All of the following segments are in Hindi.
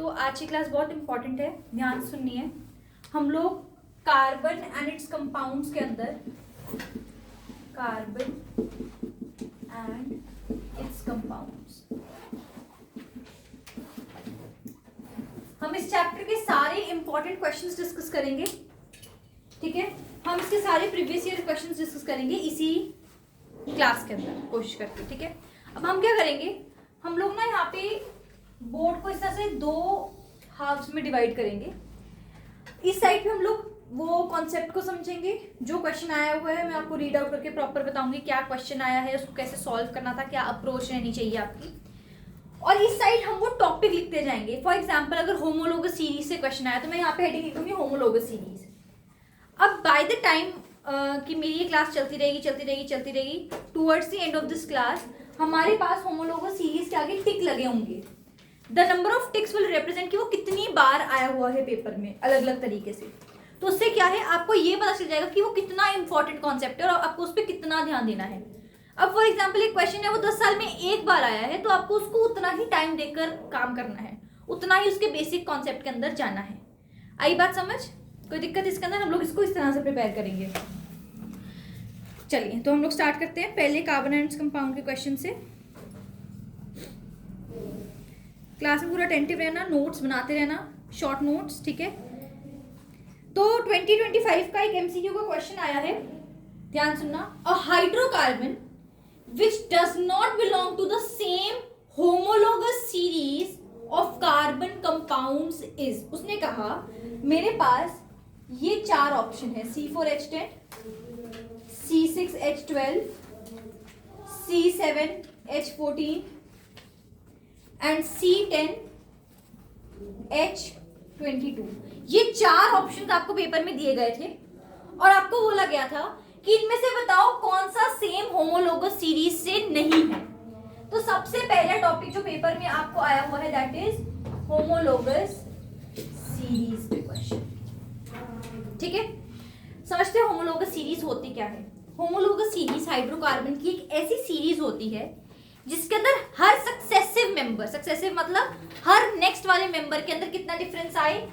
तो आज की क्लास बहुत इंपॉर्टेंट है, ध्यान सुनिए। हम लोग कार्बन एंड इट्स कंपाउंड्स के अंदर कार्बन एंड इट्स कंपाउंड्स हम इस चैप्टर के सारे इंपॉर्टेंट क्वेश्चंस डिस्कस करेंगे। ठीक है, हम इसके सारे प्रीवियस ईयर क्वेश्चंस डिस्कस करेंगे इसी क्लास के अंदर, कोशिश करके। ठीक है, अब हम क्या करेंगे, हम लोग ना यहाँ पे बोर्ड को इस तरह से दो हाफ्स में डिवाइड करेंगे। इस साइड पे हम लोग वो कॉन्सेप्ट को समझेंगे, जो क्वेश्चन आया हुआ है मैं आपको रीड आउट करके प्रॉपर बताऊंगी क्या क्वेश्चन आया है, उसको कैसे सॉल्व करना था, क्या अप्रोच रहनी चाहिए आपकी। और इस साइड हम वो टॉपिक लिखते जाएंगे। फॉर एग्जाम्पल अगर होमोलोगस सीरीज से क्वेश्चन आया तो मैं यहाँ पे हेडिंग लिखूंगी होमोलोगस सीरीज। अब बाय द टाइम कि मेरी ये क्लास चलती रहेगी towards the end of this class हमारे पास होमोलोगस सीरीज के आगे टिक लगे होंगे। The number of ticks will represent कि वो कितनी बार आया हुआ है पेपर में अलग अलग तरीके से। तो उससे क्या है, आपको ये पता चल जाएगा कि वो कितना इंपॉर्टेंट कॉन्सेप्ट है और आपको उस पर कितना ध्यान देना है। अब फॉर एग्जाम्पल एक क्वेश्चन है वो 10 साल में एक बार आया है, तो आपको उसको उतना ही टाइम देकर काम करना है, उतना ही उसके बेसिक कॉन्सेप्ट के अंदर जाना है। आई बात समझ? कोई दिक्कत इसके अंदर? हम लोग इसको इस तरह से प्रिपेयर करेंगे। चलिए तो हम लोग स्टार्ट करते हैं पहले कार्बन एंड कंपाउंड के क्वेश्चन से। क्लास में पूरा अटेंटिव रहना, नोट्स बनाते रहना, शॉर्ट नोट्स। ठीक है, तो 2025 का एक एमसीक्यू का क्वेश्चन आया है, ध्यान सुनना। अ hydrocarbon which does not belong to the same homologous series of carbon compounds is। उसने कहा मेरे पास ये चार ऑप्शन है, C4H10, C6H12, C7H14 and C10H22। ये चार ऑप्शन आपको पेपर में दिए गए थे और आपको बोला गया था कि इनमें से बताओ कौन सा सेम होमोलोगस सीरीज से नहीं है। तो सबसे पहला टॉपिक जो पेपर में आपको आया हुआ है दैट इज होमोलोगस सीरीज पे क्वेश्चन। ठीक है, समझते हैं होमोलोगस सीरीज होती क्या है। होमोलोगस सीरीज हाइड्रोकार्बन की एक ऐसी सीरीज होती है जिसके अंदर हर सक्सेसिव मेंबर, सक्सेसिव मतलब हर नेक्स्ट वाले मेंबर के अंदर कितना डिफरेंस आए,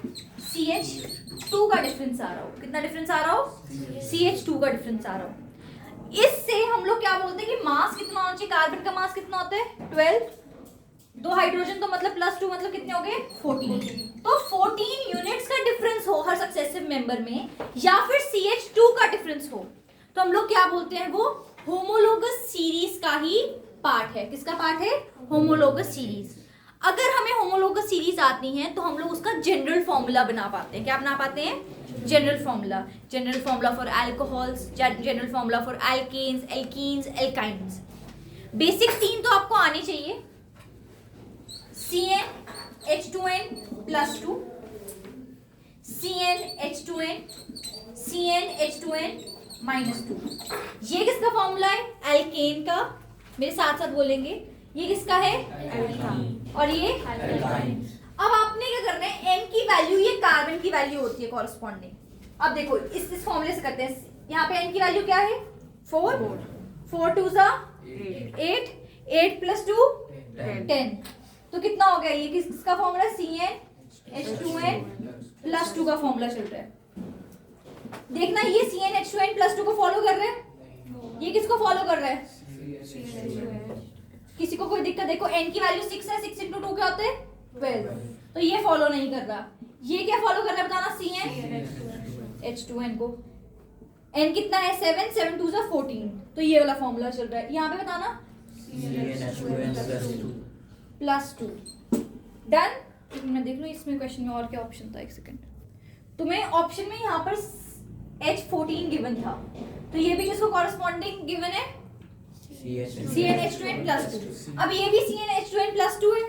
CH2 का डिफरेंस आ रहा हो। कितना डिफरेंस आ रहा हो? CH2 का डिफरेंस आ रहा हो। इससे हम लोग क्या बोलते हैं कि मास कितना होना चाहिए, कार्बन का मास कितना होता है 12, दो हाइड्रोजन तो मतलब +2 मतलब कितने हो गए 14। तो 14 यूनिट्स का डिफरेंस हो हर सक्सेसिव मेंबर में, या फिर CH2 का डिफरेंस हो, तो हम लोग क्या बोलते हैं, वो होमोलोगस सीरीज का ही पार्ट है। किसका पार्ट है? Homologous series. अगर हमें होमोलोगस सीरीज आती है तो हम लोग उसका जनरल फॉर्मूला बना पाते हैं। क्या बना पाते हैं? General formula. General formula for alcohols, general formula for alkanes, alkenes, alkynes. Basic तीन तो आपको आनी चाहिए, CnH2n+2, CnH2n, CnH2n-2। ये किसका फॉर्मूला है? एल्केन का। मेरे साथ साथ बोलेंगे, ये किसका है? एल्काइन। और ये एल्काइन। अब आपने क्या करना है, n की वैल्यू ये कार्बन की वैल्यू होती है कॉरस्पॉन्डिंग। अब देखो इस फॉर्मूले से करते हैं। यहाँ पे n की वैल्यू क्या है? 4 2 8 8 + 2 10। तो कितना हो गया? ये किसका फॉर्मूला? CnH2n+2 का फॉर्मूला चल रहा है। देखना ये CnH2n+2 को फॉलो कर रहा है, ये किसको फॉलो कर रहा है? किसी को कोई दिक्कत? देखो n की वैल्यू 6 है, 6 × 2 क्या होते हैं 12, तो ये फॉलो नहीं कर रहा। ये क्या फॉलो कर रहा है बताना? CnH2n को। n कितना है? 7 7 2 = 14, तो ये वाला फॉर्मूला चल रहा है। यहाँ पे बताना CnH2n+2। डन। मैं देख लो इसमें क्वेश्चन में और क्या ऑप्शन था, एक सेकंड। तुम्हें ऑप्शन में यहाँ पर H14 गिवन था, तो ये भी किसको कॉरस्पॉन्डिंग गिवन है? CnH2n+2। अब ये भी CnH2n+2 है,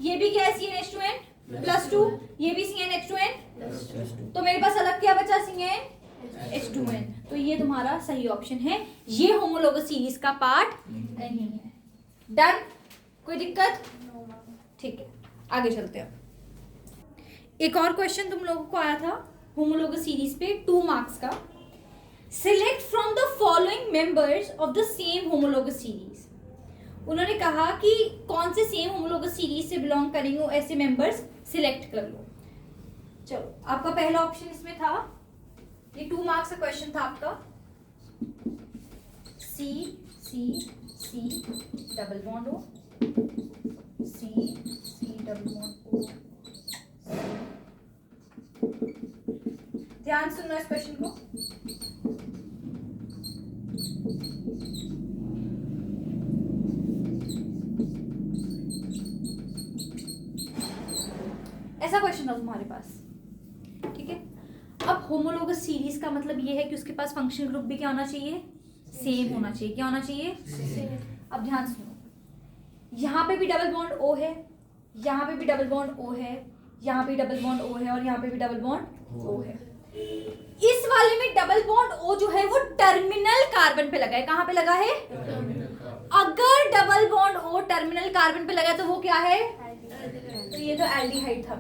ये भी क्या है? CnH2n+2, ये भी CnH2n+2। तो मेरे पास अलग क्या बचा? CnH2n। तो ये तुम्हारा सही ऑप्शन है, ये होमोलोगस सीरीज का पार्ट नहीं है। डन, कोई दिक्कत? ठीक है, आगे चलते हैं। एक और क्वेश्चन तुम लोगों को आया था होमोलोगस सीरीज पे 2 मार्क्स का। Select from the following members of the same homologous series उन्होंने कहा कि कौन से सेम होमोलोगस सीरीज से बिलोंग करेंगे वो ऐसे मेंबर्स सिलेक्ट कर लो। चलो आपका पहला ऑप्शन इसमें था, ये 2 मार्क्स का क्वेश्चन था आपका, सी सी सी डबल बॉन्ड ओ, सी सी डबल बॉन्ड ओ। ध्यान सुनना इस क्वेश्चन को। ऐसा क्वेश्चन था तुम्हारे पास, ठीक है। अब होमोलोगस सीरीज का मतलब ये है कि उसके पास फंक्शनल ग्रुप भी क्या होना चाहिए, सेम होना चाहिए। क्या होना चाहिए, सेम। अब ध्यान सुनो, यहाँ पे भी डबल बॉन्ड ओ है, यहाँ पे भी डबल बॉन्ड ओ है, यहाँ पे डबल बॉन्ड ओ है और यहाँ पे भी डबल बॉन्ड ओ है। इस वाले में डबल बॉन्ड ओ जो है वो टर्मिनल कार्बन पे लगा है। कहाँ पे लगा है, अगर double bond O terminal carbon पे लगा है तो वो क्या है, तो ये तो एल्डिहाइड था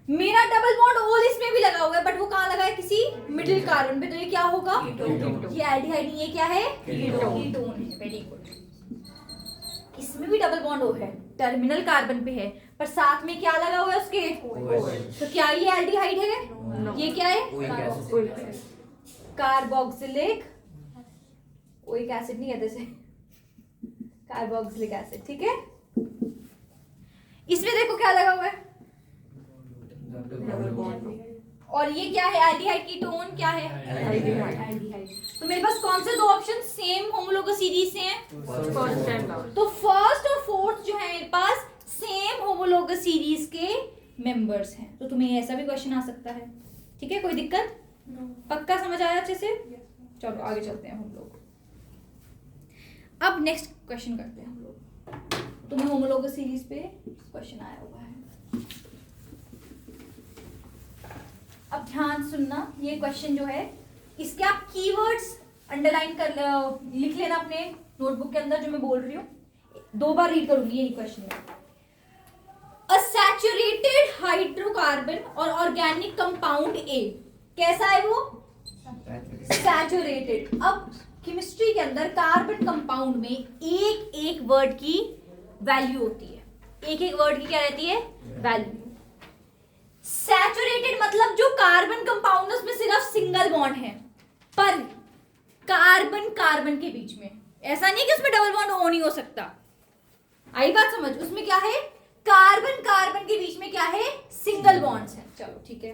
मेरा डबल बॉन्ड ओ इसमें भी लगा हुआ है बट वो कहाँ लगा है, किसी मिडिल कार्बन पे, तो ये क्या होगा, ये एल्डिहाइड नहीं, ये क्या है, कीटोन है। Very good. इसमें भी डबल बॉन्ड ओ है, टर्मिनल कार्बन पे है पर साथ में क्या लगा हुआ है उसके, तो क्या ये एल्डिहाइड है, ये क्या है, कार्बोक्सिलिक ओइक एसिड नहीं कहते से, कार्बोक्सिलिक एसिड, ठीक है। इसमें देखो क्या लगा हुआ है, और ये क्या है, एल्डिहाइड कीटोन क्या है, एल्डिहाइड। तो मेरे पास कौन से 2 ऑप्शन सेम होमोलोगस सीरीज से हैं, तो फर्स्ट और फोर्थ जो है मेरे पास सेम होमोलोगस सीरीज के मेंबर्स हैं। तो तुम्हें ऐसा भी क्वेश्चन आ सकता है, ठीक है, कोई दिक्कत, पक्का समझ आया अच्छे से। चलो आगे चलते हैं हम लोग। अब नेक्स्ट क्वेश्चन करते हैं हम लोग। तुम्हें होमोलोगस सीरीज पे क्वेश्चन आया हुआ है, अब ध्यान सुनना। ये क्वेश्चन जो है इसके आप कीवर्ड्स अंडरलाइन कर लिख लेना अपने नोटबुक के अंदर, जो मैं बोल रही हूँ 2 बार रीड करूंगी यही क्वेश्चन है। अ सैचुरेटेड हाइड्रोकार्बन और ऑर्गेनिक कंपाउंड ए, कैसा है वो, सैचुरेटेड। अब केमिस्ट्री के अंदर कार्बन कंपाउंड में एक एक वर्ड की वैल्यू होती है, एक एक वर्ड की क्या रहती है, वैल्यू। सैचुरेटेड मतलब जो कार्बन कंपाउंड है उसमें सिर्फ सिंगल बॉन्ड है, पर कार्बन कार्बन के बीच में, ऐसा नहीं कि उसमें डबल बॉन्ड ओ नहीं हो सकता, आई बात समझ। उसमें क्या है, कार्बन कार्बन के बीच में क्या है, सिंगल बॉन्ड्स है। चलो ठीक है।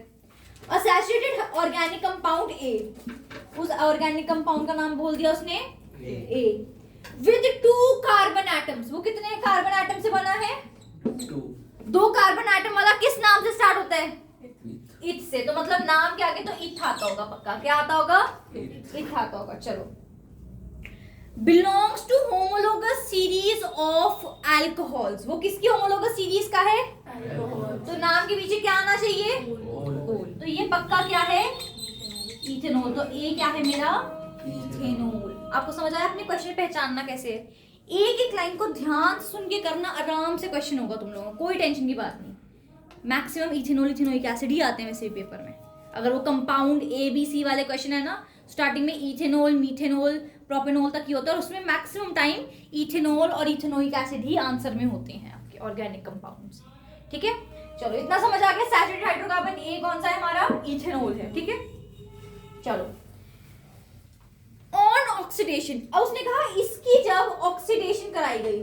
और सैचुरेटेड ऑर्गेनिक कंपाउंड ए, उस ऑर्गेनिक कंपाउंड का नाम बोल दिया उसने ए, विद 2 कार्बन एटम्स। वो कितने कार्बन एटम से बना है, 2 कार्बन एटम वाला किस नाम से स्टार्ट होता है, इथ से। तो मतलब नाम के आगे तो इथ आता होगा पक्का, क्या आता होगा, इथ आता होगा। चलो, belongs to homologous series of alcohols, वो किसकी होमोलोगस सीरीज का है, तो नाम के पीछे क्या आना चाहिए, ओल। तो ये पक्का क्या है, इथेनॉल। तो ए क्या है मेरा, इथेनॉल। आपको समझ आया अपने क्वेश्चन पहचानना कैसे है, एक एक लाइन को ध्यान सुन के करना, आराम से क्वेश्चन होगा तुम लोगों को, कोई टेंशन की बात नहीं। मैक्सिमम इथेनॉल इथेनोइक एसिड ही आते हैं वैसे पेपर में। अगर वो कंपाउंड ए बी सी वाले क्वेश्चन है ना, स्टार्टिंग में इथेनॉल मीथेनॉल प्रोपेनॉल तक ही होता है और उसमें मैक्सिमम टाइम इथेनॉल और इथेनोइक एसिड ही आंसर में होते हैं आपके ऑर्गेनिक कंपाउंड्स, ठीक है। चलो इतना समझ आ गया। सैचुरेटेड हाइड्रोकार्बन ए कौन सा है हमारा, इथेनॉल है, ठीक है। चलो, ऑन ऑक्सीडेशन, अब उसने कहा इसकी जब ऑक्सीडेशन कराई गई,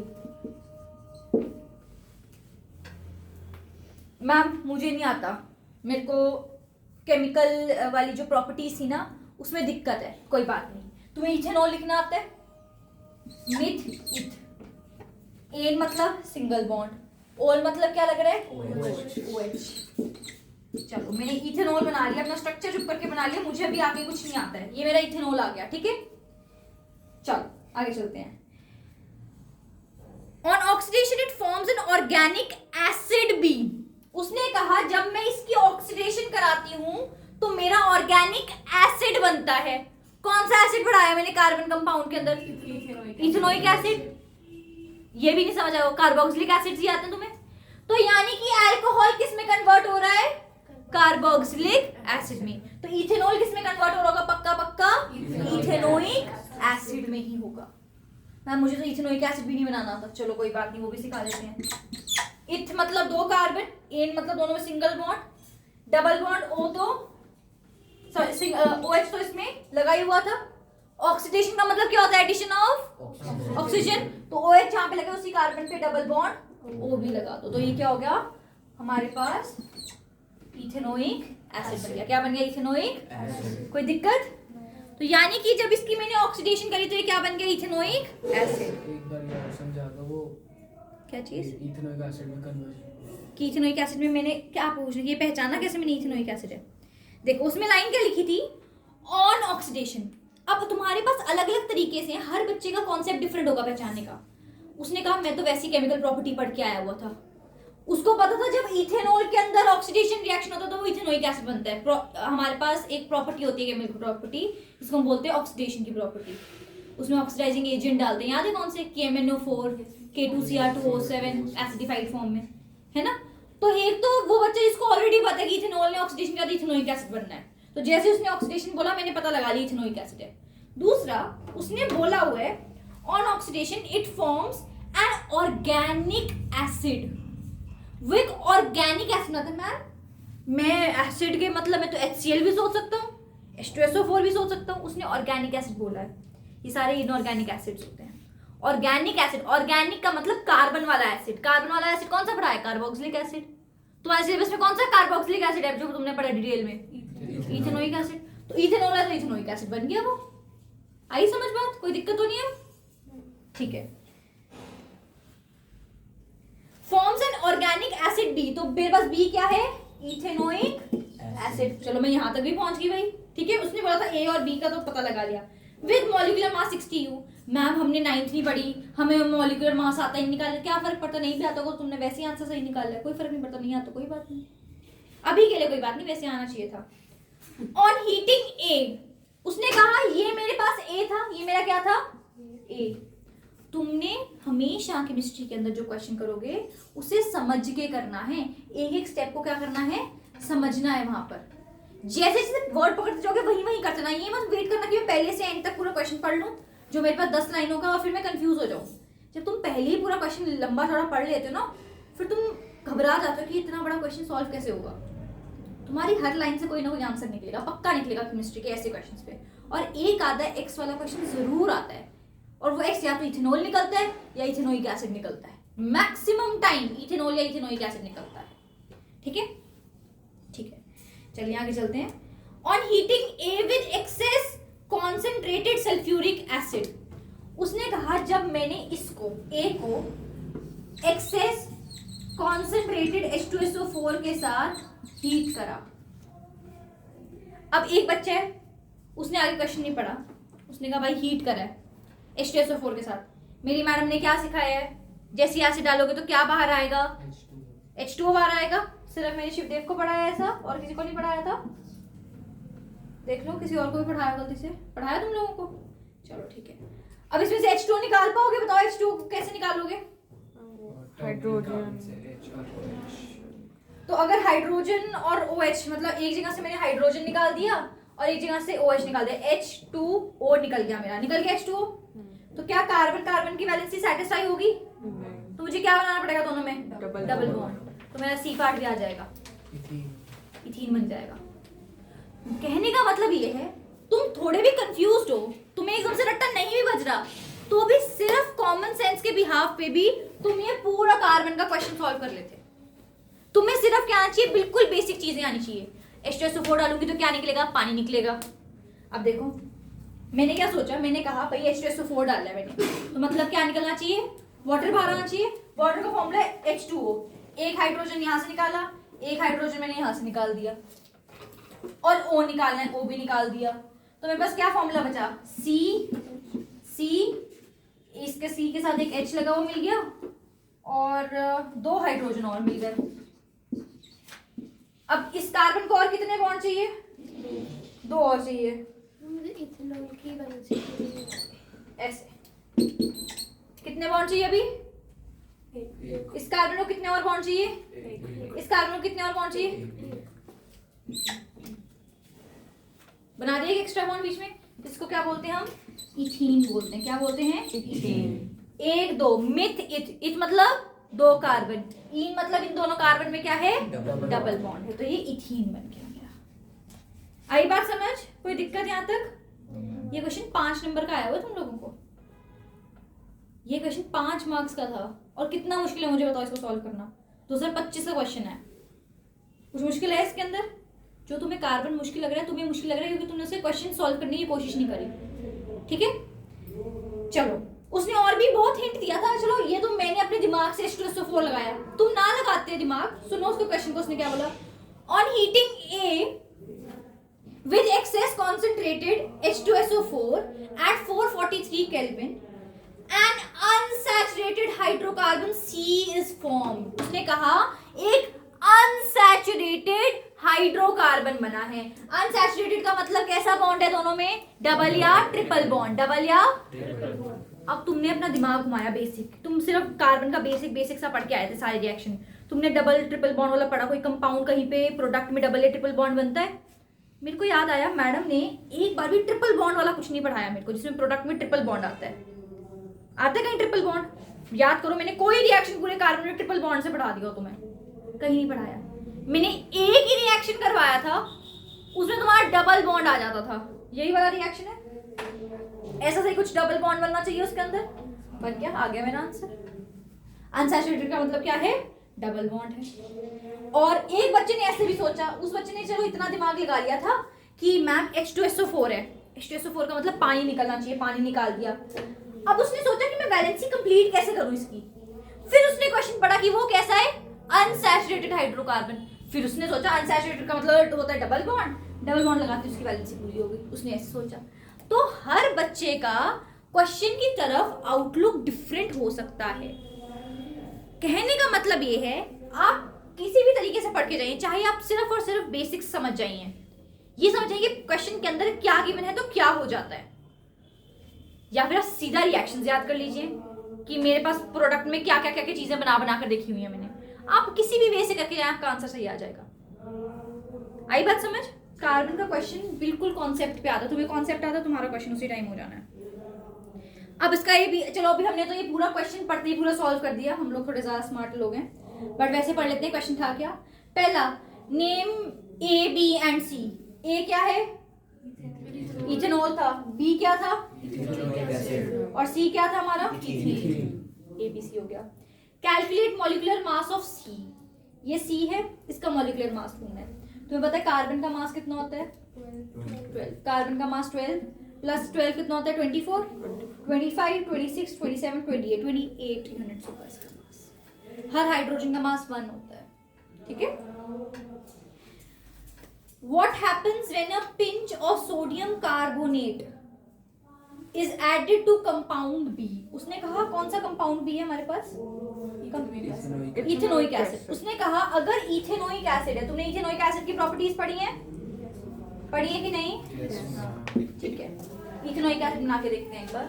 मैम मुझे नहीं आता, मेरे को केमिकल वाली जो प्रॉपर्टीज थी ना उसमें दिक्कत है, कोई बात नहीं। तुम्हें इथेनॉल लिखना आता है, मिथ इथ, एन मतलब सिंगल बॉन्ड, ओल मतलब क्या लग रहा है, OH। चलो मैंने इथेनॉल बना लिया, अपना स्ट्रक्चर चुप करके बना लिया, मुझे अभी आगे कुछ नहीं आता है, ये मेरा इथेनॉल आ गया, ठीक है। चलो आगे चलते हैं। On oxidation it forms an organic acid B. उसने कहा जब मैं इसकी ऑक्सीडेशन कराती हूं तो मेरा ऑर्गेनिक एसिड बनता है। कौन सा एसिड बढ़ाया मैंने कार्बन कंपाउंड के अंदर, इथेनोइक एसिड। ये भी नहीं समझ आया, कार्बोक्सिलिक एसिड ही आते हैं तुम्हें। तो यानी कि अल्कोहल किस में कन्वर्ट हो रहा है, कार्बोक्सिलिक एसिड में। तो इथेनॉल किस में कन्वर्ट हो रहा होगा, पक्का पक्का इथेनोइक एसिड में ही होगा। मैम मुझे तो इथेनोइक एसिड भी नहीं बनाना आता। चलो कोई बात नहीं, वो भी सिखा देते हैं। इथ मतलब 2 कार्बन, एन मतलब दोनों में single bond, double bond O तो OH तो इसमें लगा ही हुआ था। ऑक्सीडेशन का मतलब क्या होता है? Addition of oxygen. तो OH जहां पे लगा उसी कार्बन पे डबल बॉन्ड O भी लगा दो, तो ये क्या हो गया हमारे पास? इथेनोइक एसिड बन गया। क्या बन गया? Ethanoic acid. कोई दिक्कत? तो यानी कि जब इसकी मैंने ऑक्सीडेशन करी तो ये क्या बन गया? Ethanoic acid. एक बार यार समझाता वो क्या चीज? इथेनोइक एसिड में कन्वर्जन कि इथेनोइक एसिड में मैंने क्या पूछ रही, ये पहचाना कैसे मैंने इथेनोइक एसिड है? देखो उसमें लाइन क्या लिखी थी? On oxidation. अब तुम्हारे पास अलग अलग तरीके से, हर बच्चे का कॉन्सेप्ट डिफरेंट होगा पहचानने का। उसने कहा मैं तो वैसी केमिकल प्रॉपर्टी पढ़ के आया हुआ था, उसको पता था जब इथेनॉल के अंदर ऑक्सीडेशन रिएक्शन होता है तो वो इथेनोइक एसिड बनता है। हमारे पास एक प्रॉपर्टी होती है केमिकल प्रॉपर्टी, जिसको हम बोलते हैं ऑक्सीडेशन की प्रॉपर्टी। उसमें ऑक्सीडाइजिंग एजेंट डालते हैं, याद है कौन से? KMnO4, K2Cr2O7 एसिडिफाइड फॉर्म में, है ना? तो एक तो वो बच्चा जिसको ऑलरेडी पता है कि इथेनॉल ने ऑक्सीडेशन किया तो इथेनोइक एसिड बनना है, तो जैसे उसने ऑक्सीडेशन बोला मैंने पता लगा लिया इथेनोइक एसिड है। दूसरा उसने बोला हुआ है on oxidation it forms an organic acid with organic acid. मतलब मैं एसिड के मतलब मैं तो HCl भी सोच सकता हूँ, H2SO4 भी सोच सकता हूँ। उसने ऑर्गेनिक एसिड बोला है, ये सारे इनऑर्गेनिक एसिड्स होते हैं। ऑर्गेनिक एसिड, ऑर्गेनिक का मतलब कार्बन वाला एसिड। कार्बन वाला एसिड कौन सा पढ़ा है? Carboxylic acid. तुम्हारे सिलेबस में कौन सा कार्बोक्सिलिक एसिड है जो तुमने पढ़ा डिटेल में? Ethanoic acid. तो इथेनॉल है तो इथेनोइक एसिड बन गया वो। आई समझ बात? कोई दिक्कत तो नहीं है? ठीक है। Forms an organic acid B, तो मेरे पास B क्या है? Ethanoic acid. चलो मैं यहां तक भी पहुंच गई भाई, ठीक है। उसने बोला था A और B का तो पता लगा लिया। With molecular mass 60U। Ma'am हमने 9th नहीं पढ़ी, हमें मॉलिक्यूलर मास आता ही निकालना, क्या फर्क पड़ता? नहीं भी आता होगा तुमने वैसे ही आंसर सही निकाल लिया, कोई फर्क नहीं पड़ता। नहीं आता कोई बात नहीं, अभी के लिए कोई बात नहीं, वैसे आना चाहिए था। ऑन हीटिंग A, उसने कहा ये मेरे पास A था, ये मेरा क्या था? A। तुमने हमेशा केमिस्ट्री के अंदर जो क्वेश्चन करोगे उसे समझ के करना है, एक एक स्टेप को क्या करना है? समझना है। वहां पर जैसे जैसे वर्ड पकड़ते जाओगे वही वही करते ना, ये मत वेट करना कि मैं पहले से एंड तक पूरा क्वेश्चन पढ़ लूं जो मेरे पास 10 लाइनों का और फिर मैं कंफ्यूज हो जाऊं। जब तुम पहले ही पूरा क्वेश्चन लंबा चौड़ा पढ़ लेते हो ना, फिर तुम घबरा जाते हो कि इतना बड़ा क्वेश्चन सॉल्व कैसे होगा। तुम्हारी हर लाइन से कोई ना कोई आंसर निकलेगा, पक्का निकलेगा केमिस्ट्री के ऐसे क्वेश्चंस पे। और एक आधा एक्स वाला क्वेश्चन जरूर आता है, और वो एक्स या तो इथेनॉल निकलता है या इथेनोइक एसिड निकलता है। मैक्सिमम टाइम इथेनॉल या इथेनोइक एसिड निकलता है, ठीक है? ठीक है, चलिए आगे चलते हैं। On heating A with excess concentrated sulphuric acid, उसने कहा जब मैंने इसको ए को एक्सेस कॉन्सेंट्रेटेड H2SO4 के साथ हीट करा। अब एक बच्चा है, उसने आगे क्वेश्चन नहीं पढ़ा, उसने कहा भाई हीट करा है H2SO4 के साथ। मेरी मैडम ने क्या सिखाया है? जैसे एसिड डालोगे तो क्या बाहर आएगा? H2O बाहर आएगा। सिर्फ मैंने शिवदेव को पढ़ाया ऐसा, और किसी को नहीं पढ़ाया था? देख लो, किसी और को भी पढ़ाया गलती से? पढ़ाया तुम लोगों को? चलो ठीक है। अब इसमें से H2O निकाल पाओगे? बताओ H2O कैसे निकालोगे? हाइड्रोजन। तो अगर हाइड्रोजन और OH, मतलब एक जगह से मैंने हाइड्रोजन निकाल दिया और एक जगह से OH निकाल दिया, H2O निकल गया, मेरा निकल गया H2O। तो क्या कार्बन कार्बन की वैलेंसी सेटिस्फाई होगी? तो मुझे क्या बनाना पड़ेगा दोनों में? Double bond. तो मेरा C पार्ट भी आ जाएगा, इथीन बन जाएगा। कहने का मतलब ये है तुम थोड़े भी कंफ्यूज्ड हो, तुम्हें एकदम से रट्टा नहीं भी बज रहा, तो भी सिर्फ कॉमन सेंस के बिहाफ पे भी तुम ये पूरा कार्बन का क्वेश्चन सॉल्व कर लेते। तुम्हें सिर्फ क्या आना चाहिए? बिल्कुल बेसिक चीजें आनी चाहिए। H2SO4 डालूंगी तो क्या निकलेगा? पानी निकलेगा। अब देखो मैंने क्या सोचा, मैंने कहा भाई H2SO4 डाला है मैंने, तो मतलब क्या निकलना चाहिए? वाटर बाहर आना चाहिए। वाटर का फॉर्मूला है H2O। एक हाइड्रोजन यहाँ से निकाला, एक हाइड्रोजन मैंने यहाँ से निकाल दिया, और O निकालना है, O भी निकाल दिया। तो मेरे पास क्या फॉर्मूला बचा? C, इसके C के साथ एक H लगा हुआ मिल गया, और 2 हाइड्रोजन और मिल गए। अब इस कार्बन को और कितने बॉन्ड चाहिए? 2 और चाहिए। मुझे इथेनॉल की वैलेंसी ऐसे कितने बॉन्ड चाहिए अभी? इस कार्बन को कितने और बॉन्ड चाहिए? इस कार्बन को कितने और बॉन्ड चाहिए? बना दिए एक्स्ट्रा बॉन्ड बीच में। इसको क्या बोलते हैं हम? इथीन बोलते हैं। क्या बोलते हैं? इथीन। 1 2 मिथ इथ, इथ मतलब 2 कार्बन, इन मतलब इन दोनों कार्बन में क्या है? डबल बॉन्ड है, तो ये इथीन बन गया मेरा। आई बात समझ? कोई दिक्कत यहाँ तक? ये क्वेश्चन 5 नंबर का आया हुआ तुम लोगों को। ये क्वेश्चन 5 मार्क्स का था और कितना मुश्किल है मुझे बताओ इसको सॉल्व करना। 2025 का क्वेश्चन है। कुछ मुश्किल है इसके अंदर? जो तुम्हें कार्बन मुश्किल लग रहा है, तुम्हें मुश्किल लग रहा है क्योंकि तुमने उसे क्वेश्चन सॉल्व करने की कोशिश नहीं करी। ठीक है, चलो। उसने और भी बहुत हिंट दिया था। चलो ये तो मैंने अपने दिमाग से H2SO4 लगाया, तुम ना लगाते दिमाग। सुनो उसको क्वेश्चन को, उसने क्या बोला? On heating A with excess concentrated H2SO4 at 443 Kelvin, an unsaturated hydrocarbon C is formed. उसने कहा एक unsaturated हाइड्रोकार्बन बना है। unsaturated का मतलब कैसा बॉन्ड है दोनों में? डबल या ट्रिपल बॉन्ड? डबल या अब तुमने अपना दिमाग घुमाया। बेसिक, तुम सिर्फ कार्बन का बेसिक सा पढ़ के आए थे सारे रिएक्शन। तुमने डबल ट्रिपल बॉन्ड वाला पढ़ा? कोई कंपाउंड कहीं पे प्रोडक्ट में डबल या ट्रिपल बॉन्ड बनता है? मेरे को याद आया मैडम ने एक बार भी ट्रिपल बॉन्ड वाला कुछ नहीं पढ़ाया मेरे को, जिसमें प्रोडक्ट में ट्रिपल बॉन्ड आता है। आता है कहीं ट्रिपल बॉन्ड? याद करो, मैंने कोई रिएक्शन पूरे कार्बन में ट्रिपल बॉन्ड से पढ़ा दिया तुम्हें? कहीं नहीं पढ़ाया। मैंने एक ही रिएक्शन करवाया था, उसमें तुम्हारा डबल बॉन्ड आ जाता था। यही वाला रिएक्शन है। ऐसा सही कुछ डबल बॉन्ड बनना चाहिए उसके अंदर। बन गया, आ गया मेरा आंसर। अनसैचुरेटेड का मतलब क्या है? डबल बॉन्ड है। और एक बच्चे ने ऐसे भी सोचा, उस बच्चे ने चलो इतना दिमाग लगा लिया था कि मैम H2SO4 है, H2SO4 का मतलब पानी निकलना चाहिए, पानी निकाल दिया। अब उसने सोचा कि मैं वैलेंसी कंप्लीट कैसे करूं इसकी। फिर उसने क्वेश्चन पढ़ा कि वो कैसा है? Unsaturated hydrocarbon. फिर उसने सोचा अनसैचुरेटेड का मतलब होता है डबल बॉन्ड, डबल बॉन्ड लगाते उसकी वैलेंसी पूरी हो गई। उसने ऐसे सोचा। तो हर बच्चे का क्वेश्चन की तरफ आउटलुक डिफरेंट हो सकता है। कहने का मतलब ये है, आप किसी भी तरीके से पढ़ के जाइए, चाहे आप सिर्फ और सिर्फ बेसिक्स समझ जाइए, ये समझिए कि क्वेश्चन के अंदर क्या गिवन है तो क्या हो जाता है, या फिर आप सीधा रिएक्शन याद कर लीजिए कि मेरे पास प्रोडक्ट में क्या क्या क्या क्या चीजें बना बना कर देखी हुई है मैंने। आप किसी भी वे से करके जाए, आपका आंसर सही आ जाएगा। आई बात समझ? कार्बन का क्वेश्चन बिल्कुल कॉन्सेप्ट पे आता है। तुम्हें कॉन्सेप्ट आता है, तुम्हारा क्वेश्चन उसी टाइम हो जाना है। अब इसका ये भी, चलो अभी हमने तो ये पूरा क्वेश्चन पढ़ते ही पूरा सॉल्व कर दिया। हम लोग थोड़े ज्यादा स्मार्ट लोग हैं, बट वैसे पढ़ लेते हैं। क्वेश्चन था क्या? पहला, नेम ए बी एंड सी। ए क्या है? इथेनॉल था। बी क्या था? और सी क्या था हमारा? इथीन। ए बी सी हो गया। कैलकुलेट मॉलिक्यूलर मास ऑफ सी। ये सी है, इसका मॉलिक्यूलर मास ढूंढना है। तुम्हें पता है कार्बन का मास कितना होता है? 12। कार्बन का मास 12 प्लस 12 कितना होता है? 24, 25, 26, 27, 28, 28 यूनिट्स होगा इसका मास। हर हाइड्रोजन का मास 1 होता है। ठीक है। What happens when a pinch of sodium carbonate is added to compound B? उसने कहा कौन सा कंपाउंड B है हमारे पास? Ethanoic acid. उसने कहा अगर इथेनोइक एसिड है, तुमने इथेनोइक एसिड की प्रॉपर्टीज पढ़ी है? पढ़ी है कि नहीं? ठीक है, इथेनोइक एसिड बना के देखते हैं एक बार।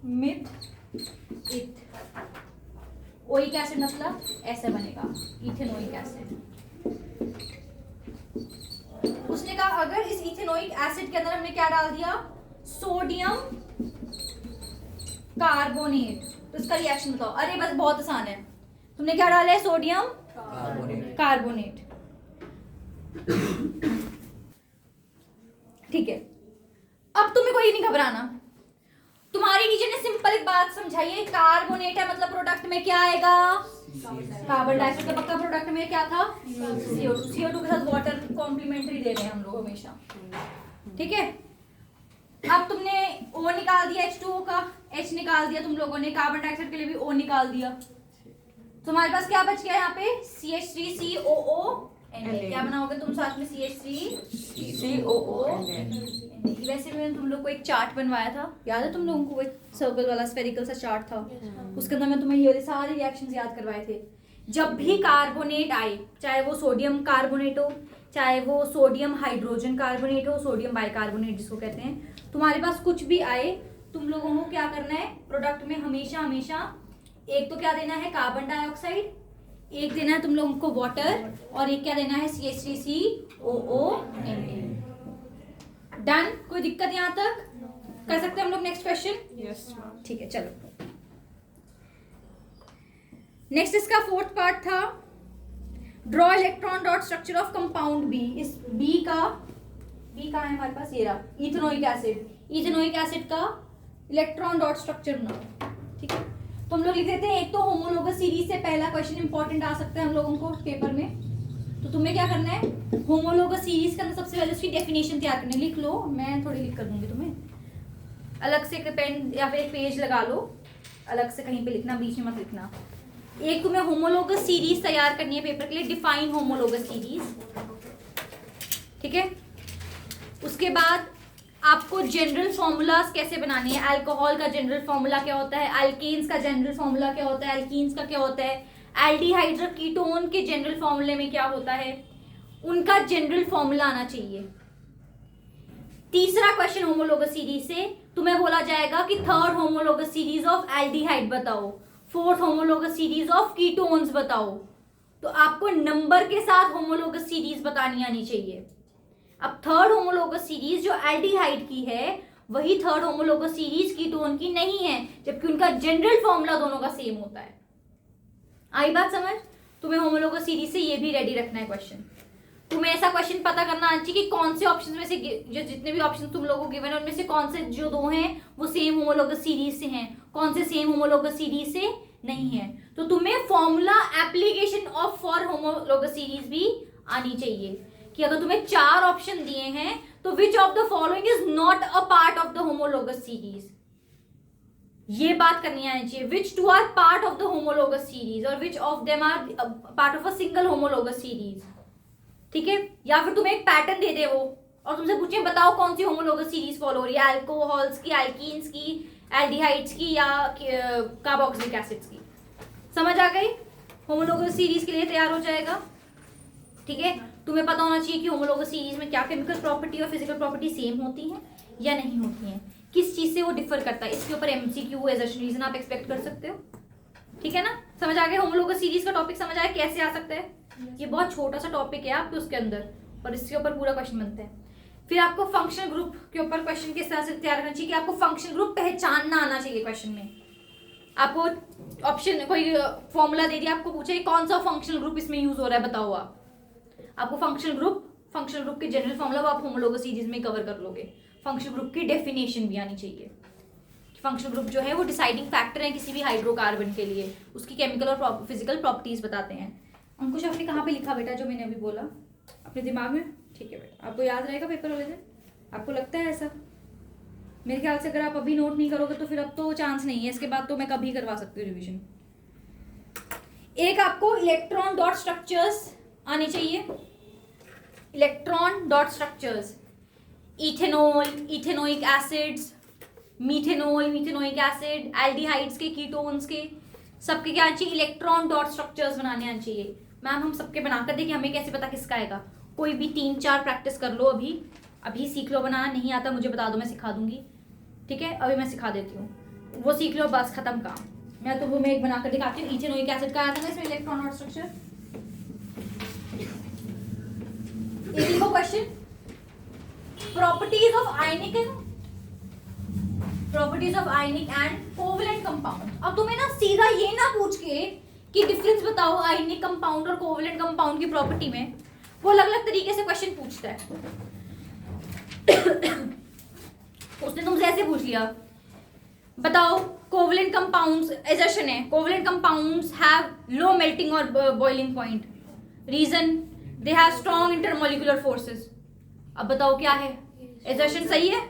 मिथ इथ ओइक एसिड मतलब ऐसे बनेगा इथेनोइक एसिड। उसने कहा अगर इस इथेनोइक एसिड के अंदर हमने क्या डाल दिया? सोडियम कार्बोनेट, तो इसका रिएक्शन बताओ। अरे बस बहुत आसान है, तुमने क्या डाला है? Sodium carbonate. ठीक है, अब तुम्हें कोई नहीं घबराना। तुम्हारी टीचर ने सिंपल एक बात समझाई है, कार्बोनेट है मतलब प्रोडक्ट में क्या आएगा? कार्बन डाइऑक्साइड का पक्का प्रोडक्ट में क्या था? CO2। CO2 के साथ वाटर कॉम्प्लीमेंट्री दे रहे हैं हम लोग हमेशा। ठीक है, अब तुमने O निकाल दिया, H2O का H निकाल दिया तुम लोगों ने, कार्बन डाइऑक्साइड के लिए भी O निकाल दिया। तुम्हारे पास क्या बच गया यहाँ पे? CH3COO। क्या बनाओगे तुम साथ में? CH3COO। वैसे मैंने तुम लोग को एक चार्ट बनवाया था, याद है तुम लोगों को? वो सर्कल वाला स्फेरिकल सा चार्ट था, उसके अंदर मैं तुम्हें ये सारे रिएक्शंस याद करवाए थे। जब भी कार्बोनेट आए, चाहे वो सोडियम कार्बोनेट हो, चाहे वो सोडियम हाइड्रोजन कार्बोनेट हो, सोडियम बाइकार्बोनेट जिसको कहते हैं, तुम्हारे पास कुछ भी आए, तुम लोगों को क्या करना है? प्रोडक्ट में हमेशा हमेशा एक तो क्या देना है? कार्बन डाइऑक्साइड, एक देना है तुम लोगों को वाटर, और एक क्या देना है? CH3COO। डन, कोई दिक्कत यहाँ तक? कर सकते हैं हम लोग नेक्स्ट क्वेश्चन? Yes ma'am. ठीक है, चलो नेक्स्ट इसका फोर्थ पार्ट था draw electron dot structure of compound B. इस बी का है हमारे पास, ये रहा इथेनोइक एसिड। इथेनोइक एसिड का इलेक्ट्रॉन डॉट स्ट्रक्चर बनाओ। ठीक है, तो हम लोग लिख देते हैं। एक तो होमोलोगस सीरीज से पहला क्वेश्चन इंपॉर्टेंट आ सकता है हम लोगों को पेपर में। तो तुम्हें क्या करना है, होमोलोगस सीरीज का सबसे पहले उसकी डेफिनेशन तैयार करनी। लिख लो, मैं थोड़ी लिख कर दूंगी तुम्हें, अलग से एक पेन या फिर एक पेज लगा लो, अलग से कहीं पे लिखना, बीच में मत लिखना। एक तुम्हें होमोलोगस सीरीज तैयार करनी है पेपर के लिए, डिफाइन होमोलोगस सीरीज। ठीक है, उसके बाद आपको जनरल फॉर्मूलाज कैसे बनाने हैं। अल्कोहल का जनरल फॉर्मूला क्या होता है, अल्केन्स का जनरल फॉर्मूला क्या होता है, एल्कीन्स का क्या होता है, एल्डिहाइड्स और कीटोन के जनरल फॉर्मूले में क्या होता है, उनका जनरल फॉर्मूला आना चाहिए। तीसरा क्वेश्चन होमोलोगस सीरीज से तुम्हें बोला जाएगा कि third homologous series of aldehyde बताओ, fourth homologous series of ketones बताओ। तो आपको नंबर के साथ होमोलोगस सीरीज बतानी आनी चाहिए। अब थर्ड होमोलोगस सीरीज जो एल्डिहाइड की है वही थर्ड होमोलोगस सीरीज कीटोन की नहीं है, जबकि उनका जनरल फॉर्मूला दोनों का सेम होता है। आई बात समझ? तुम्हें होमोलोगस सीरीज से ये भी रेडी रखना है क्वेश्चन। तुम्हें ऐसा क्वेश्चन पता करना आना चाहिए कि कौन से ऑप्शन में से, जो जितने भी ऑप्शन तुम लोगों को गिवन है उनमें से कौन से जो दो हैं वो सेम होमोलोगस सीरीज से हैं, कौन से सेम होमोलोगस सीरीज से नहीं है। तो तुम्हें formula application of for homologous series भी आनी चाहिए कि अगर तुम्हें 4 ऑप्शन दिए हैं तो which of the following is not a part of the homologous series, ये बात करनी आनी चाहिए। Which two are part of the homologous series और which of them are part of a single homologous series. ठीक है, या फिर तुम्हें एक पैटर्न दे दे वो और तुमसे पूछे बताओ कौन सी होमोलोगस सीरीज फॉलो हो रही है, अल्कोहल्स की, एल्कीन्स की, एल्डिहाइड्स की या कार्बोक्सिलिक एसिड्स की। समझ आ गई? होमोलोगस सीरीज के लिए तैयार हो जाएगा। ठीक है, तुम्हें पता होना चाहिए कि होमोलोगस सीरीज में क्या केमिकल प्रॉपर्टी और फिजिकल प्रॉपर्टी सेम होती हैं या नहीं होती हैं, किस चीज से वो डिफर करता है। इसके ऊपर एमसीक्यू एजर्शन रीजन आप एक्सपेक्ट कर सकते हो। ठीक है ना, समझ आ गया? होमोलोगस सीरीज का टॉपिक समझ आया कैसे आ सकता है। ये बहुत छोटा सा टॉपिक है आपके उसके अंदर, और इसके ऊपर पूरा क्वेश्चन बनता है। फिर आपको फंक्शनल ग्रुप के ऊपर क्वेश्चन किस तरह से तैयार करना चाहिए कि आपको फंक्शनल ग्रुप पहचानना आना चाहिए। क्वेश्चन में आपको ऑप्शन कोई फॉर्मूला दे दिया, आपको पूछे कौन सा फंक्शनल ग्रुप इसमें यूज हो रहा है बताओ। आपको फंक्शनल ग्रुप के जनरल फॉर्मूला वो आप होमोलोगस सीरीज में कवर कर लोगे। फंक्शनल ग्रुप की डेफिनेशन भी आनी चाहिए। फंक्शनल ग्रुप जो है वो डिसाइडिंग फैक्टर है किसी भी हाइड्रोकार्बन के लिए, उसकी केमिकल और फिजिकल प्रॉपर्टीज बताते हैं। अंकुश आपने कहाँ पे लिखा बेटा जो मैंने अभी बोला? अपने दिमाग में? ठीक है बेटा, आपको याद रहेगा पेपर वाले दिन? आपको लगता है ऐसा? मेरे ख्याल से अगर आप अभी नोट नहीं करोगे तो फिर अब तो चांस नहीं है, इसके बाद तो मैं कभी करवा सकती हूँ रिविजन। एक आपको इलेक्ट्रॉन डॉट स्ट्रक्चर्स आने चाहिए। Electron dot structures, ethanol, ethanoic acids, methanol, methanoic acid, aldehydes के, कीटोन्स के, सबके क्या आना चाहिए? इलेक्ट्रॉन डॉट स्ट्रक्चर्स बनाने आने चाहिए। मैम हम सबके बनाकर देखिए, हमें कैसे पता किसका आएगा? कोई भी 3-4 प्रैक्टिस कर लो, अभी सीख लो। बनाना नहीं आता मुझे बता दो, मैं सिखा दूंगी। ठीक है, अभी मैं सिखा देती हूँ, वो सीख लो, बस खत्म काम। मैं तो मैं एक बनाकर दिखाती हूँ। इथेनोइक एसिड का आया था ना इसमें इलेक्ट्रॉन डॉट स्ट्रक्चर। ये देखो question, properties of ionic and covalent compound. अब तुम्हें ना सीधा ये ना पूछ के कि डिफरेंस बताओ आयनिक कंपाउंड और कोवेलेंट कंपाउंड की प्रॉपर्टी में, वो अलग अलग तरीके से क्वेश्चन पूछता है। उसने तुमसे ऐसे पूछ लिया, बताओ कोवेलेंट कंपाउंड्स, एजर्शन है covalent compounds have low melting और boiling point, reason they have strong intermolecular forces. अब बताओ क्या है? एजर्शन सही है?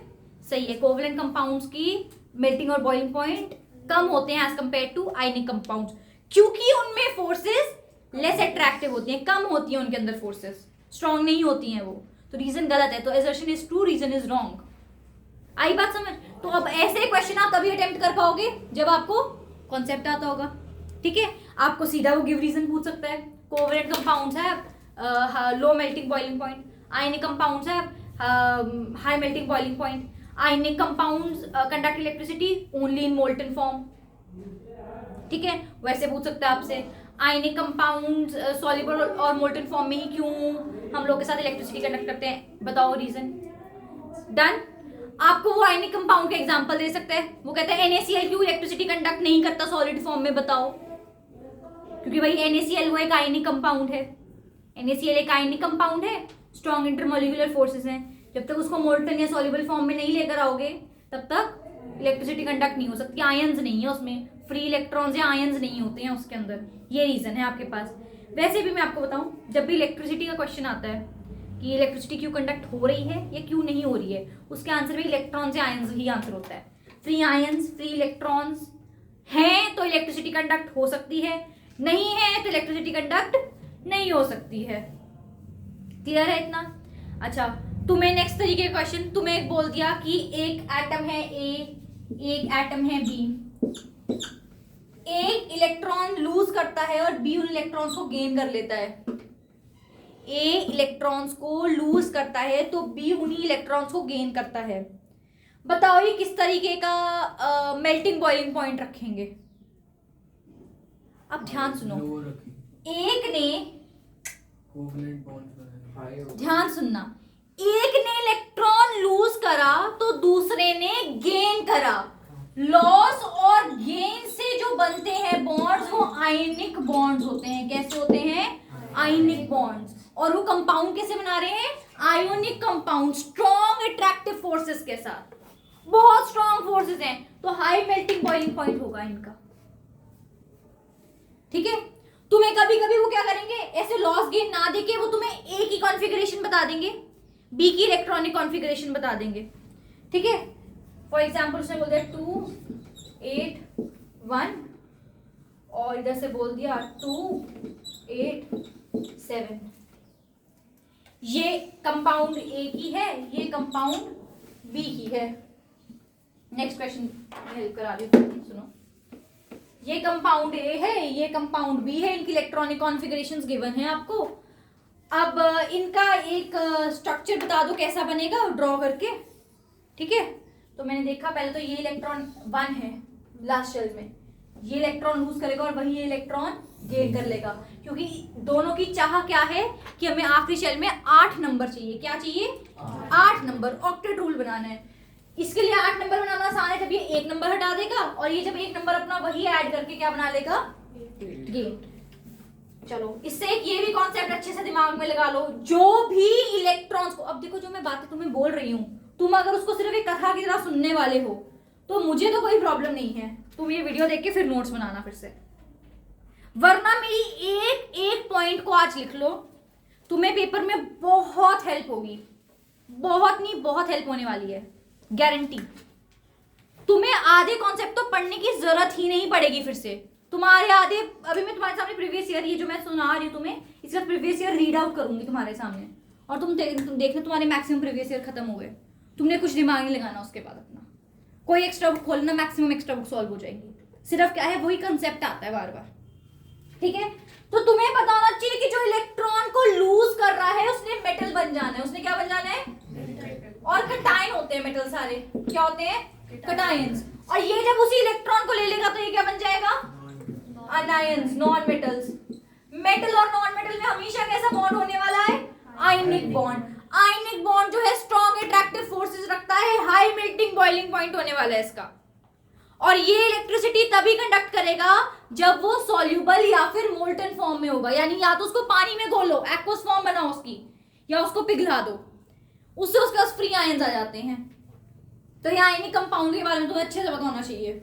सही है। कोवेलेंट कंपाउंड्स की मेल्टिंग और बॉइलिंग पॉइंट कम होते हैं as compare to ionic compounds, क्योंकि उनमें फोर्सेस लेस अट्रैक्टिव होती हैं, कम होती हैं उनके अंदर फोर्सेस, स्ट्रॉन्ग नहीं होती हैं वो। तो रीजन गलत है, तो assertion is true, reason is wrong. आई बात समझ? तो अब ऐसे क्वेश्चन आप तभी अटेम्प्ट कर पाओगे जब आपको कॉन्सेप्ट आता होगा। ठीक है, आपको सीधा वो गिव रीजन पूछ सकता है। कोवेलेंट कंपाउंड्स है low melting boiling point, ionic compounds है high melting boiling point, ionic compounds conduct electricity only in molten form. ठीक है, वैसे पूछ सकता है आपसे आयनिक कंपाउंड्स सॉल्युबल और मोल्टन फॉर्म में ही क्यों हम लोग के साथ इलेक्ट्रिसिटी कंडक्ट करते हैं, बताओ रीजन। डन। आपको वो आयनिक कंपाउंड का एग्जांपल दे सकते हैं, वो कहते हैं NaCl क्यों इलेक्ट्रिसिटी कंडक्ट नहीं करता सॉलिड फॉर्म में, बताओ। क्योंकि भाई NaCl वो एक आयनिक कंपाउंड है, NaCl एक आयनिक कंपाउंड है, स्ट्रॉन्ग इंटरमोलिकुलर फोर्सेस हैं, जब तक उसको मोल्टन या सॉल्युबल फॉर्म में नहीं लेकर आओगे तब तक इलेक्ट्रिसिटी कंडक्ट नहीं हो सकती। आयंस नहीं है उसमें, फ्री इलेक्ट्रॉन्स या आयंस नहीं होते हैं उसके अंदर, ये रीजन है आपके पास। वैसे भी मैं आपको बताऊं, जब भी इलेक्ट्रिसिटी का क्वेश्चन आता है कि इलेक्ट्रिसिटी क्यों कंडक्ट हो रही है या क्यों नहीं हो रही है, उसके आंसर में इलेक्ट्रॉन्स या आयंस ही आंसर होता है। फ्री आयंस, फ्री इलेक्ट्रॉन्स हैं तो इलेक्ट्रिसिटी कंडक्ट हो सकती है, नहीं है तो इलेक्ट्रिसिटी कंडक्ट नहीं हो सकती है। क्लियर है इतना? अच्छा, तुम्हें नेक्स्ट तरीके का क्वेश्चन, तुम्हें एक बोल दिया कि एक एटम है ए, एक एटम है बी, एक इलेक्ट्रॉन लूज करता है और बी उन इलेक्ट्रॉन्स को गेन कर लेता है। ए इलेक्ट्रॉन्स को लूज करता है तो बी उन्हीं इलेक्ट्रॉन्स को गेन करता है। बताओ ये किस तरीके का मेल्टिंग बॉइलिंग पॉइंट रखेंगे? अब ध्यान सुनो, एक ने, कोवलेंट बॉन्ड, ध्यान सुनना, एक ने इलेक्ट्रॉन लूज करा तो दूसरे ने गेन करा। लॉस और गेन से जो बनते हैं बॉन्ड्स वो आयनिक बॉन्ड्स होते हैं। कैसे होते हैं? आयनिक बॉन्ड्स। और वो कंपाउंड कैसे बना रहे हैं? Ionic compound, strong attractive forces के साथ, बहुत स्ट्रॉन्ग फोर्सेस हैं, तो हाई मेल्टिंग बॉइलिंग पॉइंट होगा इनका। ठीक है, तुम्हें कभी कभी वो क्या करेंगे, ऐसे लॉस गेन ना देके वो तुम्हें ए की कॉन्फ़िगरेशन बता देंगे, बी की इलेक्ट्रॉनिक कॉन्फ़िगरेशन बता देंगे। ठीक है, फॉर एग्जाम्पल उसने बोल दिया 2 8 1 और इधर से बोल दिया 2 8 7। ये कंपाउंड ए की है, ये कंपाउंड बी की है। नेक्स्ट क्वेश्चन हेल्प करा रही हूँ, सुनो। ये कंपाउंड ए है, ये कंपाउंड बी है, इनकी इलेक्ट्रॉनिक कॉन्फ़िगरेशंस गिवन है आपको। अब इनका एक स्ट्रक्चर बता दो कैसा बनेगा ड्रॉ करके। ठीक है, तो मैंने देखा पहले तो ये इलेक्ट्रॉन 1 है लास्ट शेल में, ये इलेक्ट्रॉन लूज करेगा और वही ये इलेक्ट्रॉन गेन कर लेगा, क्योंकि दोनों की चाह क्या है कि हमें आखिरी शेल में 8 नंबर चाहिए। क्या चाहिए? 8 नंबर। ऑक्टेट रूल बनाना है, इसके लिए 8 नंबर बनाना आसान है। जब ये 1 नंबर हटा देगा और ये जब 1 नंबर अपना वही ऐड करके क्या बना लेगा? गेट। चलो, इससे एक ये भी कॉन्सेप्ट अच्छे से दिमाग में लगा लो, जो भी इलेक्ट्रॉन्स को, अब देखो जो मैं बातें तुम्हें बोल रही हूँ, तुम अगर उसको सिर्फ एक कथा की तरह सुनने वाले हो तो मुझे तो कोई प्रॉब्लम नहीं है, तुम ये वीडियो देख के फिर नोट्स बनाना फिर से, वरना मेरी एक एक पॉइंट को आज लिख लो, तुम्हें पेपर में बहुत हेल्प होगी, बहुत नहीं बहुत हेल्प होने वाली है, गारंटी। तुम्हें आधे कॉन्सेप्ट तो पढ़ने की जरूरत ही नहीं पड़ेगी फिर से, तुम्हारे आधे, अभी मैं तुम्हारे सामने प्रीवियस ईयर, ये जो मैं सुना रही हूँ तुम्हें, इसका प्रीवियस ईयर रीड आउट करूंगी तुम्हारे सामने, और तुम देखना तुम्हारे मैक्सिमम प्रीवियस ईयर खत्म हो गए, तुमने कुछ दिमाग नहीं लगाना उसके बाद अपना, कोई एक्स्ट्रा बुक खोलना, मैक्सिमम एक्स्ट्रा बुक सॉल्व हो जाएंगी, सिर्फ क्या है वही कंसेप्ट आता है बार बार। ठीक है, तो तुम्हें पता होना चाहिए कि जो इलेक्ट्रॉन को लूज कर रहा है उसने मेटल बन जाना है, उसने क्या बन जाना है? और कटायन होते हैं मेटल सारे, क्या होते हैं? कटायंस। और ये जब उसी इलेक्ट्रॉन को ले लेगा तो ये क्या बन जाएगा? Anions, non metals. मेटल और नॉन मेटल में हमेशा कैसा बॉन्ड होने वाला है? Ionic bond. आयनिक बॉन्ड जो है स्ट्रॉन्ग अट्रैक्टिव फोर्सेस रखता है, हाई मेल्टिंग बॉइलिंग पॉइंट होने वाला है इसका, और ये इलेक्ट्रिसिटी तभी कंडक्ट करेगा जब वो सॉल्यूबल या फिर मोल्टन फॉर्म में होगा, यानी या तो उसको पानी में घोलो, एक्वस फॉर्म बनाओ उसकी, या उसको पिघला दो, उससे उसके पास फ्री आयंस आ जाते हैं। तो ये आयनिक कंपाउंड के बारे में तुम्हें अच्छे से पता होना चाहिए।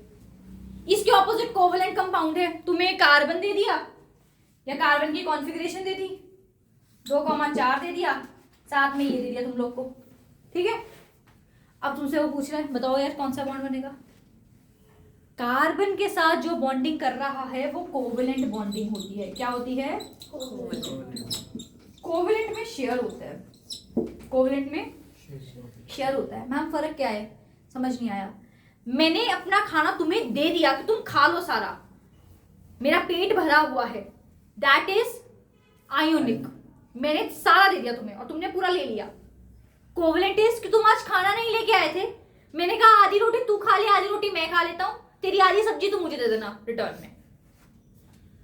इसके ऑपोजिट कोवेलेंट कंपाउंड है, तुम्हें कार्बन दे दिया या कार्बन की कॉन्फ़िगरेशन दे दी, 2,4 दे दिया, साथ में ये दे दिया तुम लोग को। ठीक है, अब तुमसे वो पूछ रहा है, बताओ यार कौन सा बॉन्ड बनेगा? कार्बन के साथ जो बॉन्डिंग कर रहा है वो कोवेलेंट बॉन्डिंग होती है। क्या होती है? कोवेलेंट में शेयर होता है, कोवेलेंट में शेयर होता है। मैम फर्क क्या है? समझ नहीं आया। मैंने अपना खाना तुम्हें दे दिया कि तुम खा लो सारा, मेरा पेट भरा हुआ है, दैट इज आयोनिक। मैंने सारा दे दिया तुम्हें और तुमने पूरा ले लिया। कोवेलेंट इज कि तुम आज खाना नहीं लेके आए थे, मैंने कहा आधी रोटी तू खा ले, आधी रोटी मैं खा लेता हूं, तेरी आधी सब्जी तू मुझे दे देना रिटर्न में।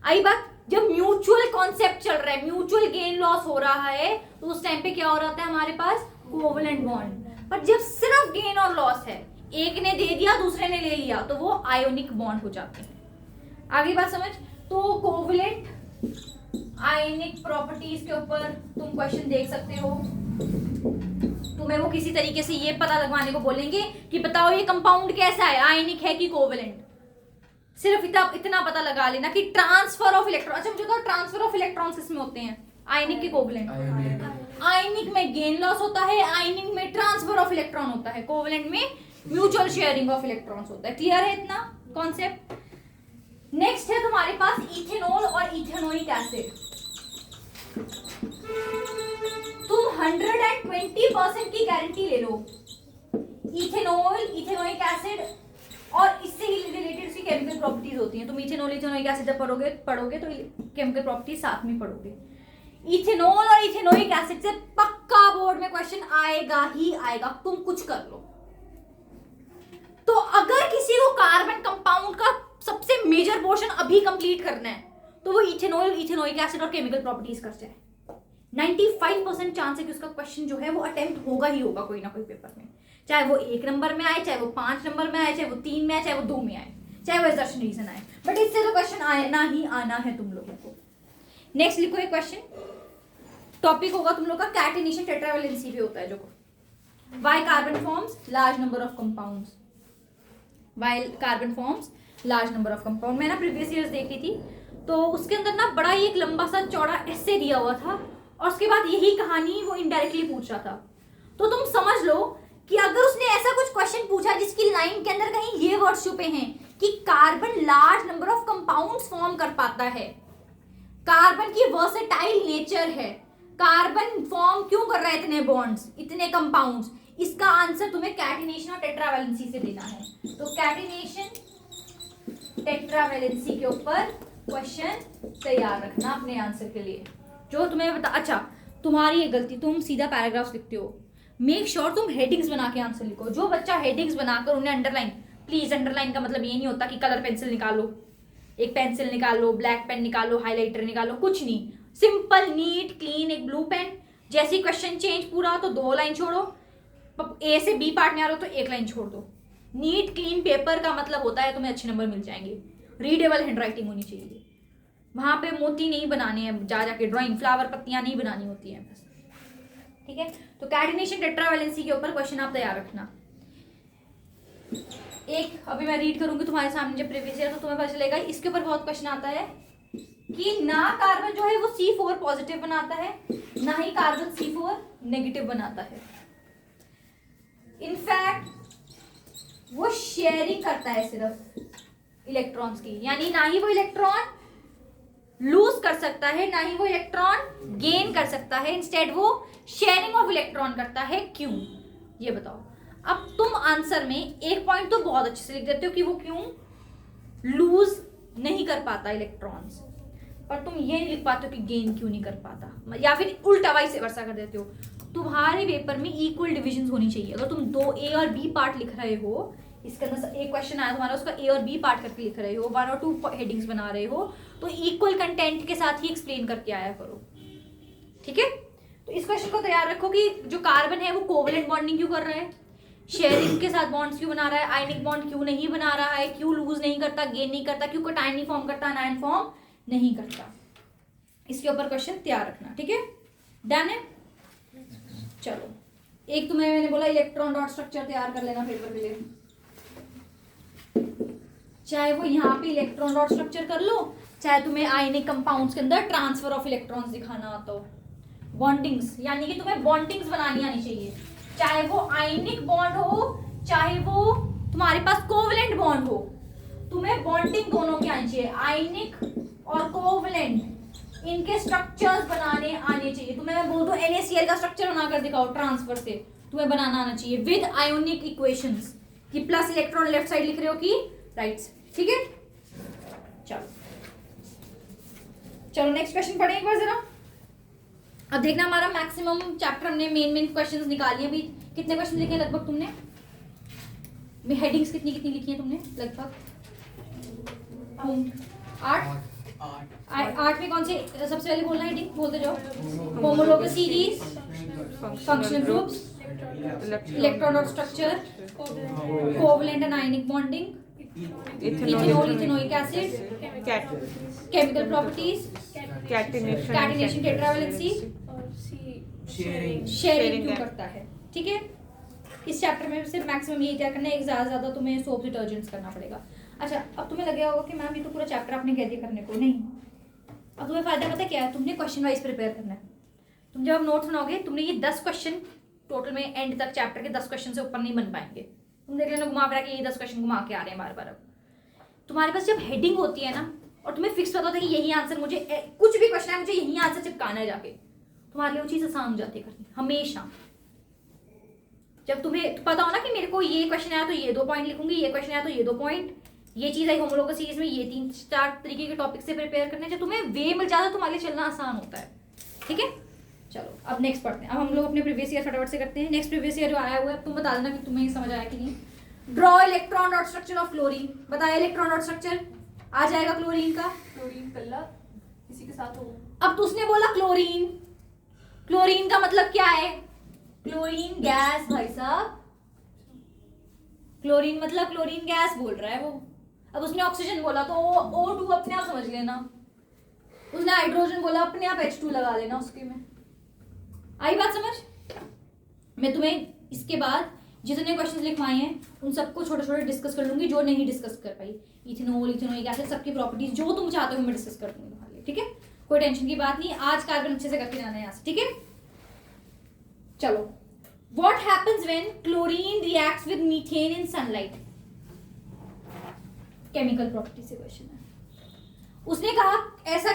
आई बात? जब म्यूचुअल कॉन्सेप्ट चल रहा है, म्यूचुअल गेन लॉस हो रहा है, तो उस टाइम पे क्या हो रहा है हमारे पास? Covalent bond. पर जब सिर्फ गेन और लॉस है, एक ने दे दिया दूसरे ने ले लिया, तो वो आयोनिक बॉन्ड हो जाते हैं। आगे बात समझ। तो कोवलेंट आयनिक प्रॉपर्टीज के ऊपर तुम क्वेश्चन देख सकते हो। तुम्हें वो किसी तरीके से ये पता लगवाने को बोलेंगे कि बताओ ये कंपाउंड कैसा है, आयनिक है कि कोवलेंट। सिर्फ इतना पता लगा लेना कि ट्रांसफर ऑफ इलेक्ट्रॉन। अच्छा मुझे बताओ ट्रांसफर ऑफ इलेक्ट्रॉन्स किसमें होते हैं, आयनिक के कोवलेंट। आयनिक में गेन लॉस होता है, आयनिक में ट्रांसफर ऑफ इलेक्ट्रॉन होता है, कोवलेंट में म्यूचुअल शेयरिंग ऑफ इलेक्ट्रॉन्स होता है। क्लियर है इतना कॉन्सेप्ट। नेक्स्ट है तुम्हारे पास इथेनॉल और इथेनोइक एसिड। तुम 120% की गारंटी ले लो, इथेनॉल इथेनोइक एसिड और इससे रिलेटेड सी केमिकल प्रॉपर्टीज होती हैं। तुम इथेनॉल इथेनोइक एसिड जब पढ़ोगे तो केमिकल प्रॉपर्टीज साथ में पढ़ोगे। इथेनॉल और इथेनोइक एसिड से पक्का बोर्ड में क्वेश्चन आएगा ही आएगा, तुम कुछ कर लो। तो अगर किसी को कार्बन कंपाउंड का सबसे मेजर पोर्शन अभी कंप्लीट करना है तो वो इथेनॉल इथेनोइक एसिड और केमिकल प्रॉपर्टीज कर जाए। 95% चांस है कि उसका क्वेश्चन जो है वो अटेम्प्ट होगा ही होगा कोई ना कोई पेपर में, चाहे वो 1 नंबर में आए, चाहे वो 5 नंबर में आए, चाहे वो 3 में आए, चाहे वो 2 में आए, चाहे वो एसर्शन रीजन आए, बट इससे तो क्वेश्चन आना ही आना है तुम लोगों को। नेक्स्ट लिखो एक क्वेश्चन, टॉपिक होगा तुम लोग का कैटिनेशन टेट्रावैलेंसी पे होता है जो why carbon forms large number of compounds, why carbon forms large number of compound. मैं ना प्रीवियस ईयर्स देख रही थी तो उसके अंदर ना बड़ा ही एक लंबा सा चौड़ा एस्से दिया हुआ था और उसके बाद यही कहानी वो इनडायरेक्टली पूछ रहा था। तो तुम समझ लो कि अगर उसने ऐसा कुछ क्वेश्चन पूछा जिसकी लाइन के अंदर कहीं ये वर्ड छुपे हैं कि carbon large number of compounds form कर पाता है, कार्बन की वर्सेटाइल नेचर है, कार्बन फॉर्म क्यों कर रहा है इतने बॉन्ड्स इतने कंपाउंड्स, इसका आंसर तुम्हें कैटिनेशन और टेट्रावैलेंसी से देना है। तो कैटिनेशन टेट्रावैलेंसी के ऊपर क्वेश्चन तैयार रखना अपने आंसर के लिए जो तुम्हें बता। अच्छा तुम्हारी ये गलती, तुम सीधा पैराग्राफ्स लिखते हो, मेक श्योर तुम हेडिंग्स बना के आंसर लिखो। जो बच्चा हेडिंग्स बनाकर उन्हें अंडरलाइन, प्लीज अंडरलाइन का मतलब ये नहीं होता कि कलर पेंसिल निकालो, एक पेंसिल निकालो, ब्लैक पेन निकालो, हाईलाइटर निकालो, कुछ नहीं, सिंपल नीट क्लीन एक ब्लू पेन। जैसे क्वेश्चन चेंज पूरा तो 2 लाइन छोड़ो, ए से बी पार्ट में आ रहा हो तो 1 लाइन छोड़ दो। नीट क्लीन पेपर का मतलब होता है तुम्हें अच्छे नंबर मिल जाएंगे, रीडेबल हैंडराइटिंग होनी चाहिए, वहां पे मोती नहीं बनाने हैं, जा जाके ड्राइंग फ्लावर पत्तियां नहीं बनानी होती हैं बस, ठीक है। तो कैटिनेशन टेट्रावैलेंसी के ऊपर क्वेश्चन आप तैयार रखना। एक अभी मैं रीड करूंगी तुम्हारे सामने जब प्रीवियस ईयर, तो तुम्हें पता चलेगा इसके ऊपर बहुत क्वेश्चन आता है कि ना कार्बन जो है वो C4 पॉजिटिव बनाता है, ना ही कार्बन C4 नेगेटिव बनाता है। इनफैक्ट वो शेयरिंग करता है सिर्फ इलेक्ट्रॉन्स की, यानी ना ही वो इलेक्ट्रॉन लूज कर सकता है ना ही वो इलेक्ट्रॉन गेन कर सकता है, इंस्टेड वो शेयरिंग ऑफ इलेक्ट्रॉन करता है। क्यों ये बताओ। अब तुम आंसर में एक पॉइंट तो बहुत अच्छे से लिख देते हो कि वो क्यों लूज नहीं कर पाता इलेक्ट्रॉन्स, पर तुम ये नहीं लिख पाते हो कि गेन क्यों नहीं कर पाता, या फिर उल्टा वाइस वर्सा कर देते हो। तुम्हारे पेपर में इक्वल डिविजन होनी चाहिए। अगर तुम 2 ए और बी पार्ट लिख रहे हो, इसके अंदर एक क्वेश्चन आया तुम्हारा, उसका ए और बी पार्ट करके लिख रहे हो, 1 और 2 हेडिंग्स बना रहे हो, तो इक्वल कंटेंट के साथ ही एक्सप्लेन करके आया करो, ठीक है। तो इस क्वेश्चन को तैयार रखो कि जो कार्बन है वो कोवलेंट बॉन्डिंग क्यों कर रहा है, शेयरिंग के साथ बॉन्ड्स क्यों बना रहा है, आयनिक बॉन्ड क्यों नहीं बना रहा है, क्यों लूज नहीं करता, गेन नहीं करता, क्यों कैटायन नहीं फॉर्म करता, आयन फॉर्म नहीं करता। इसके ऊपर क्वेश्चन तैयार रखना, ठीक है। डन है। चलो एक तुम्हें मैंने बोला इलेक्ट्रॉन डॉट स्ट्रक्चर तैयार कर लेना पेपर के लिए, चाहे वो यहाँ पे इलेक्ट्रॉन डॉट स्ट्रक्चर कर लो, चाहे तुम्हें आयनिक कंपाउंड्स के अंदर ट्रांसफर ऑफ इलेक्ट्रॉन्स दिखाना आता हो, बॉन्डिंग्स यानी कि तुम्हें बॉन्डिंग्स बनानी आनी चाहिए, चाहे वो आयनिक बॉन्ड हो चाहे वो तुम्हारे पास कोवलेंट बॉन्ड हो, तुम्हें बॉन्डिंग दोनों की आनी चाहिए, आयनिक और कोवलेंट इनके स्ट्रक्चर्स बनाने आने चाहिए। तुम्हें मैं बोल दूं NaCl का स्ट्रक्चर बनाकर दिखाओ ट्रांसफर से, तुम्हें बनाना आना चाहिए विद आयोनिक इक्वेशंस कि प्लस इलेक्ट्रॉन लेफ्ट साइड लिख रहे हो कि राइट साइड, ठीक है। चलो नेक्स्ट क्वेश्चन पढ़ें एक बार जरा। अब देखना हमारा मैक्सिमम चैप्टर हमने मेन क्वेश्चंस निकाल लिए। अभी कितने क्वेश्चन लिखे लगभग तुमने, हेडिंग्स कितनी कितनी लिखी है तुमने लगभग? 8 में कौन से सबसे पहले बोलना हेडिंग बोलते जाओ। Homologous series, functional groups, electron dot structure, covalent and ionic bonding, ethanol ethanoic acid, chemical properties, catenation tetravalency, sharing क्यों करता है। ठीक है, इस चैप्टर में से मैक्सिमम यही क्या करना है, एक ज्यादा तुम्हें सोप डिटर्जेंट्स करना पड़ेगा। अच्छा, अब तुम्हें लगेगा होगा कि मैम ये तो पूरा चैप्टर आपने कह दिया करने को, नहीं। अब तुम्हें फायदा पता क्या है, तुमने क्वेश्चन वाइज प्रिपेयर करना है। तुम जब नोट्स बनाओगे, तुमने ये 10 क्वेश्चन टोटल में एंड तक चैप्टर के 10 क्वेश्चन से ऊपर नहीं बन पाएंगे। तुम देख लेना घुमा फिरा के ये 10 क्वेश्चन घुमा के आ रहे हैं बार बार। अब तुम्हारे पास जब हेडिंग होती है ना, और तुम्हें फिक्स पता होता है कि यही आंसर, मुझे कुछ भी क्वेश्चन है मुझे यही आंसर चिपकाना है जाके, तुम्हारे लिए वो चीज़ आसान हो जाती है करनी हमेशा। जब तुम्हें पता हो ना कि मेरे को ये क्वेश्चन आया तो ये 2 पॉइंट लिखूंगी, ये क्वेश्चन आया तो ये 2 पॉइंट, ये चीज़ आई होमोलॉगस सीरीज में, ये 3-4 तरीके के टॉपिक से प्रिपेयर करने, जब तुम्हें वे मिल जाता है तुम्हारे लिए चलना आसान होता है। ठीक है, चलो अब नेक्स्ट पढ़ते हैं। अब हम लोग अपने प्रीवियस ईयर फटाफट से करते हैं। नेक्स्ट प्रीवियस ईयर जो आया हुआ है, तुम बता देना कि तुम्हें समझ आया कि नहीं। Draw electron dot structure of chlorine, बताया इलेक्ट्रॉन डॉट स्ट्रक्चर आ जाएगा क्लोरीन का, क्लोरीन कल्ला किसी के साथ हो। अब तो उसने बोला क्लोरीन, क्लोरीन का मतलब क्या है, क्लोरीन गैस भाई साहब, क्लोरीन मतलब क्लोरीन गैस बोल रहा है वो। अब उसने ऑक्सीजन बोला तो O2 अपने आप समझ लेना, उसने हाइड्रोजन बोला अपने आप H2 लगा लेना उसके में। आई बात समझ। मैं तुम्हें इसके बाद जितने क्वेश्चंस लिखवाए हैं उन सबको छोटे छोटे डिस्कस कर लूंगी, जो नहीं डिस्कस कर पाई, इथेनॉल इथेनोइक एसिड सबकी प्रॉपर्टीज जो तुम चाहते हो मैं डिस्कस कर दूंगी तुम्हारे लिए। ठीक है, कोई टेंशन की बात नहीं, आज कार्बन अच्छे से करके जाना है यहाँ से। ठीक है, चलो। What happens when chlorine reacts with methane in sunlight? Chemical property से क्वेश्चन है। उसने कहा ऐसा,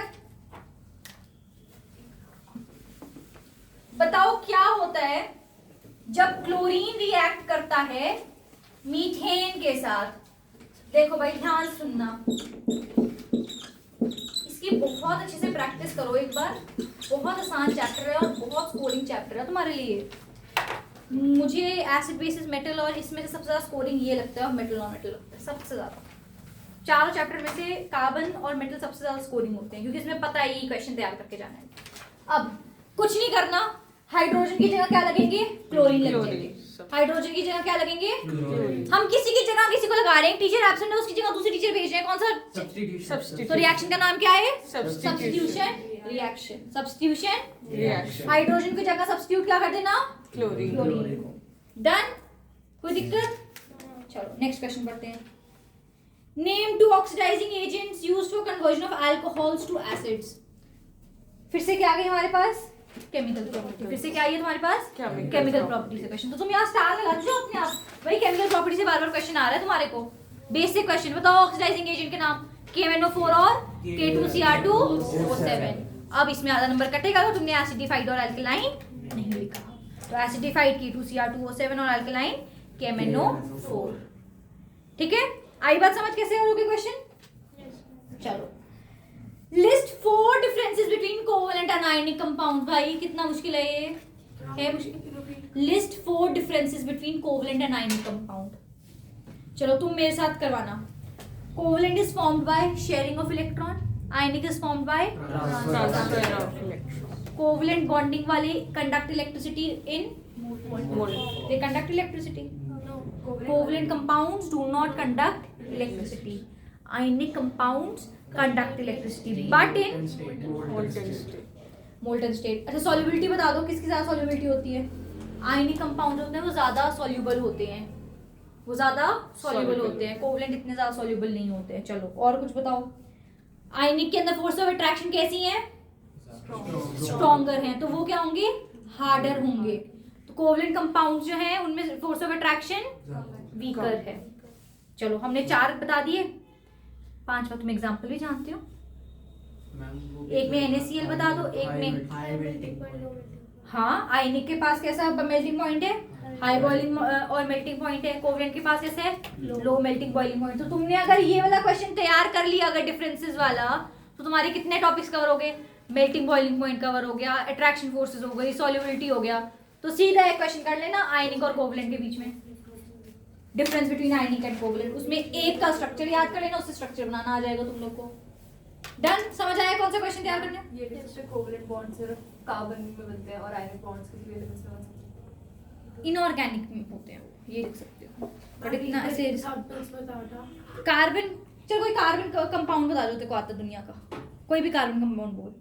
बताओ क्या होता है जब क्लोरीन रिएक्ट करता है मीथेन के साथ। देखो भाई ध्यान से सुनना, इसकी बहुत अच्छे से प्रैक्टिस करो एक बार। बहुत आसान चैप्टर है और बहुत स्कोरिंग चैप्टर है तुम्हारे लिए। मुझे एसिड बेसिस मेटल और इसमें से सबसे ज्यादा स्कोरिंग ये लगता है, और मेटल और मेटल लगता है सबसे ज्यादा। चारों चैप्टर में से कार्बन और मेटल सबसे ज्यादा स्कोरिंग होते हैं, क्योंकि इसमें पता है ये क्वेश्चन तैयार करके जाना है। अब कुछ नहीं करना, हाइड्रोजन की जगह क्या लगेंगे, क्लोरीन लगेंगे। हाइड्रोजन की जगह क्या लगेंगे, हम किसी की जगह किसी को लगा रहे हैं, टीचर एब्सेंट है उसकी जगह दूसरी टीचर भेज रहे हैं, कौन सा सब्स्टिट्यूशन। तो रिएक्शन का नाम क्या है, substitution reaction, substitution reaction. Hydrogen की जगह सब्स्टिट्यूट क्या कर देना, क्लोरीन को। डन, कोई दिक्कत। चलो नेक्स्ट क्वेश्चन पढ़ते हैं। Name 2 oxidising agents used for conversion of alcohols to acids. फिर से क्या आ गई हमारे पास, केमिकल प्रॉपर्टी। फिर से क्या आई है तुम्हारे पास, केमिकल प्रॉपर्टी से क्वेश्चन। तो तुम यहाँ स्टार लगा दो अपने आप, भाई केमिकल प्रॉपर्टी से बार बार क्वेश्चन आ रहा है तुम्हारे को। बेसिक क्वेश्चन बताओ ऑक्सीडाइजिंग एजेंट के नाम, KMnO4 और K2Cr2O7। अब इसमें आधा नंबर कटेगा तो तुमने एसिडिफाइड और अल्कलाइन नहीं लिखा। तो एसिडिफाइड K2Cr2O7 और अल्कलाइन KMnO4। ठीक है, आई बात समझ कैसे होगी क्वेश्चन। चलो, list 4 differences between covalent and ionic compound. भाई कितना मुश्किल है ये, है मुश्किल। List 4 differences between covalent and ionic compound. चलो तुम मेरे साथ करवाना। Covalent is formed by sharing of electron, ionic is formed by transfer of electron. Covalent bonding वाले conduct electricity in mole, they conduct electricity. Covalent compounds do not conduct electricity, ionic compounds conduct electricity but in molten state. अच्छा सॉल्युबिलिटी बता दो, किसकी ज्यादा सॉल्युबिलिटी होती है, आयनिक कंपाउंड होते हैं वो ज्यादा सॉल्युबल होते हैं, वो ज्यादा सॉल्युबल होते हैं, कोवलेंट इतने ज्यादा सॉल्युबल नहीं होते हैं। चलो और कुछ बताओ। आयनिक के अंदर फोर्स ऑफ अट्रैक्शन कैसी है, स्ट्रॉन्गर हैं, तो वो क्या होंगे, हार्डर होंगे। तो कोवलेंट कंपाउंड जो हैं उनमें फोर्स ऑफ अट्रैक्शन वीकर है। चलो हमने 4 बता दिए, 5वां तुम एग्जांपल भी जानते हो। एक में NaCl बता दो, एक में हाँ आयनिक के पास कैसा मेल्टिंग पॉइंट है, हाई बॉइलिंग और मेल्टिंग पॉइंट है। कोवलेंट के पास कैसे है, लो मेल्टिंग बॉइलिंग पॉइंट। तो तुमने अगर ये वाला क्वेश्चन तैयार कर लिया अगर डिफरेंसेस वाला, तो तुम्हारे कितने टॉपिक्स कवर हो गए, मेल्टिंग बॉइलिंग पॉइंट कवर हो गया, अट्रैक्शन फोर्सेस हो गई, सॉल्युबिलिटी हो गया। तो सीधा एक क्वेश्चन कर लेना आयनिक और कोवलेंट के बीच में difference between ionic and covalent, उसमें एक का स्ट्रक्चर याद कर लेना, उससे स्ट्रक्चर बनाना आ जाएगा तुम लोग को। डन, समझ आया कौन सा क्वेश्चन तैयार करना है। ये टेस्ट कोवलेंट बॉन्ड सिर्फ कार्बन में बनते हैं और आयनिक बॉन्ड्स किसी भी एलिमेंट्स में बन सकते हैं। इनऑर्गेनिक में होते हैं, ये लिख सकते हो। बट इतना ऐसे एग्जांपल्स बताओ। कार्बन, चल कोई कार्बन कंपाउंड बता दो तेरे को आता दुनिया का, कोई भी कार्बन कंपाउंड बोल।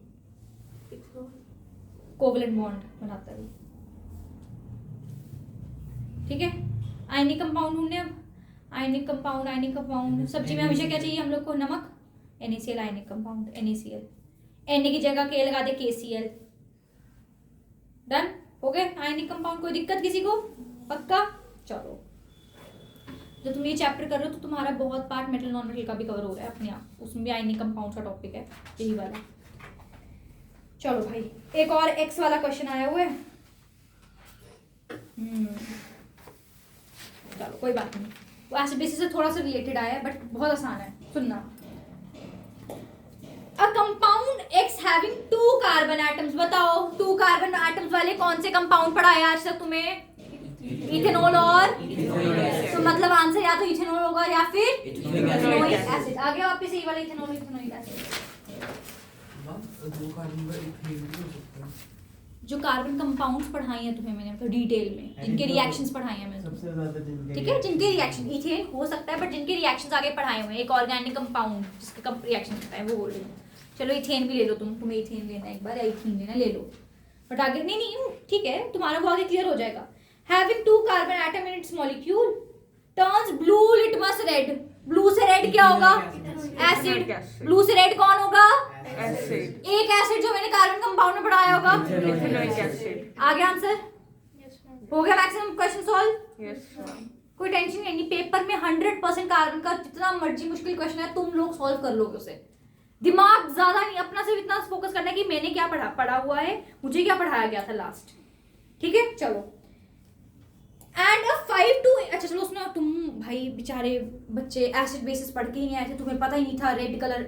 कोवलेंट बॉन्ड बनाता है, ठीक है। आयनिक कंपाउंड ढूंढने अब, आयनिक कंपाउंड सब्जी में हमेशा क्या चाहिए हम लोग को, नमक, NaCl ionic compound, NaCl, Na की जगह K लगा दे, KCl, डन हो गए आयनिक कंपाउंड। कोई दिक्कत किसी को, पक्का। चलो जब तुम ये चैप्टर कर रहे हो तो तुम्हारा बहुत पार्ट मेटल नॉन मेटल का भी कवर हो रहा है अपने आप, उसमें भी आयनिक कंपाउंड का टॉपिक है यही वाला। चलो भाई एक और एक्स वाला क्वेश्चन आया हुआ है। चलो कोई बात नहीं, वो ऐसे बेसिस से थोड़ा सा रिलेटेड आया है बट बहुत आसान है, सुनना। A compound x having 2 carbon atoms, बताओ 2 कार्बन एटम्स वाले कौन से कंपाउंड पढ़ाया आज तक तुम्हें? इथेनॉल और, तो मतलब आंसर या तो इथेनॉल होगा या फिर इथेनोइक एसिड। आगे वापस यही वाला इथेनॉल इथेनोइक एसिड। दो कार्बन का इथेन भी हो सकता है। जो कार्बन कंपाउंड्स पढ़ाई हैं तुम्हें मैंने, मतलब डिटेल में इनके रिएक्शंस पढ़ाए हैं मैंने, सबसे ज्यादा जिनके, ठीक है। जिनके रिएक्शन इथेन हो सकता है बट जिनके रिएक्शंस आगे पढ़ाए हुए हैं, एक ऑर्गेनिक कंपाउंड जिसके कम रिएक्शन होता है वो बोल रही हूँ। चलो इथेन भी ले लो तुम, तुम्हें इथेन लेना है एक बार या इथीन लेना ले लो, बट आगे नहीं ठीक है तुम्हारा वो आगे क्लियर हो जाएगा। Having 2 carbon atom in its molecule turns blue litmus red. Blue से रेड क्या होगा? एसिड। ब्लू से रेड कौन होगा? एसिड। एक एसिड जो मैंने कार्बन कंपाउंड में पढ़ाया होगा, इथेनोइक एसिड। आ गया आंसर? हो गया maximum question solve? Yes ma'am. कोई टेंशन नहीं, पेपर में 100% कार्बन का जितना मर्जी मुश्किल क्वेश्चन है तुम लोग सॉल्व कर लोगे उसे। दिमाग ज्यादा नहीं, अपना सिर्फ इतना फोकस करना है कि मैंने क्या पढ़ा हुआ है, मुझे क्या पढ़ाया गया था लास्ट, ठीक है। चलो एंड 5 to, अच्छा चलो उसने, तुम भाई बेचारे बच्चे एसिड बेसिस पढ़ के ही नहीं आए थे, तुम्हें पता ही नहीं था रेड कलर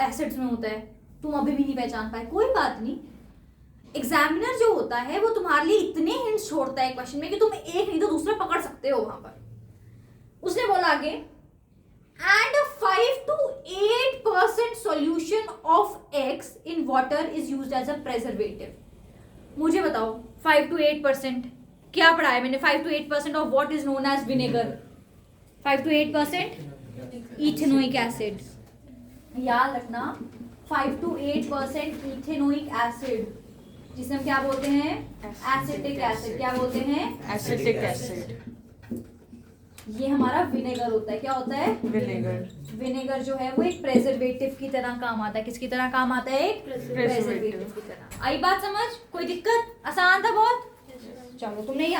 एसिड्स में होता है, तुम अभी भी नहीं पहचान पाए, कोई बात नहीं। एग्जामिनर जो होता है वो तुम्हारे लिए इतने हिंट्स छोड़ता है क्वेश्चन में कि तुम एक नहीं तो दूसरा पकड़ सकते हो वहां पर। उसने बोला आगे and 5 to 8% solution of X in water is used as a preservative. मुझे बताओ 5 to 8% क्या पढ़ाया मैंने? 5 to 8% of what is known as vinegar. 5 to 8% ethanoic acid, याद रखना 5 to 8% इथेनोइक एसिड, जिसे हम क्या बोलते हैं? Acetic acid. क्या बोलते हैं? Acetic acid. ये हमारा विनेगर होता है। क्या होता है? विनेगर। विनेगर जो है वो एक प्रेजर्वेटिव की तरह काम आता है। किसकी तरह काम आता है? एक प्रेजर्वेटिव की तरह। आई बात समझ? कोई दिक्कत? आसान था बहुत। चलो तुमने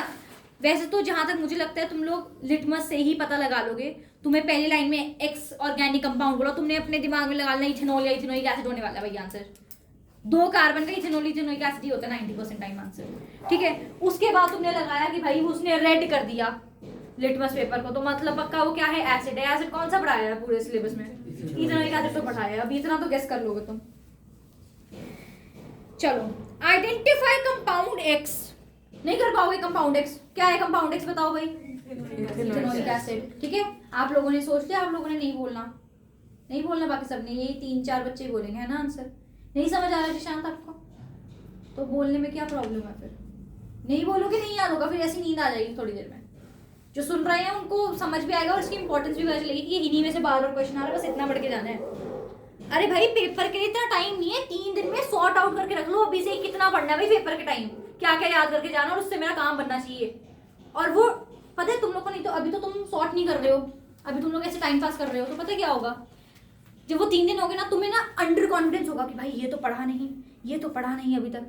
वैसे तो जहां तक मुझे लगता है तुम लोग लिटमस से ही पता लगा लोगे। तुम्हें पहली लाइन में एक्स ऑर्गेनिक कंपाउंड बोला, तुमने अपने दिमाग में लगा लेना इथेनॉल या इथेनोइक एसिड होने वाला है भाई आंसर। 2 कार्बन का इथेनॉल इथेनोइक एसिड ही होता है 90% टाइम आंसर, ठीक है। उसके बाद तुमने लगाया कि भाई उसने रेड कर दिया लिटमस पेपर को, तो मतलब पक्का वो क्या है? एसिड है। एसिड कौन सा पढ़ाया है पूरे सिलेबस में? इथेनोइक एसिड तो पढ़ाया है। अभी इतना तो गेस कर लोगे तुम। चलो आइडेंटिफाई कंपाउंड एक्स। नहीं कर पाओगे कंपाउंड एक्स। क्या है कंपाउंड एक्स बताओ भाई? इथेनोइक एसिड, ठीक है। आप लोगों ने सोच लिया, आप लोगों ने नहीं बोलना, बाकी सबने यही 3-4 बच्चे बोलेंगे, है ना आंसर? नहीं समझ आ रहा जिशांत आपको? तो बोलने में क्या प्रॉब्लम है फिर? नहीं बोलोगे नहीं याद होगा, फिर ऐसी नींद आ जाएगी थोड़ी देर में। जो सुन रहे हैं उनको समझ भी आएगा और इसकी इंपॉर्टेंस भी पता चलेगी कि इन्हीं में से बार-बार क्वेश्चन आ रहा है, बस इतना बढ़ के जाना है। अरे भाई पेपर के लिए इतना टाइम नहीं है, 3 दिन में सॉर्ट आउट करके रख लो अभी से कितना पढ़ना है भाई पेपर के टाइम, क्या क्या याद करके जाना और उससे मेरा काम बनना चाहिए। और वो पता है तुम लोग को, नहीं तो अभी तो तुम सॉर्ट नहीं कर रहे हो, अभी तुम लोग ऐसे टाइम पास कर रहे हो, तो पता क्या होगा जब वो 3 दिन हो गए ना, तुम्हें ना अंडर कॉन्फिडेंस होगा कि भाई ये तो पढ़ा नहीं अभी तक।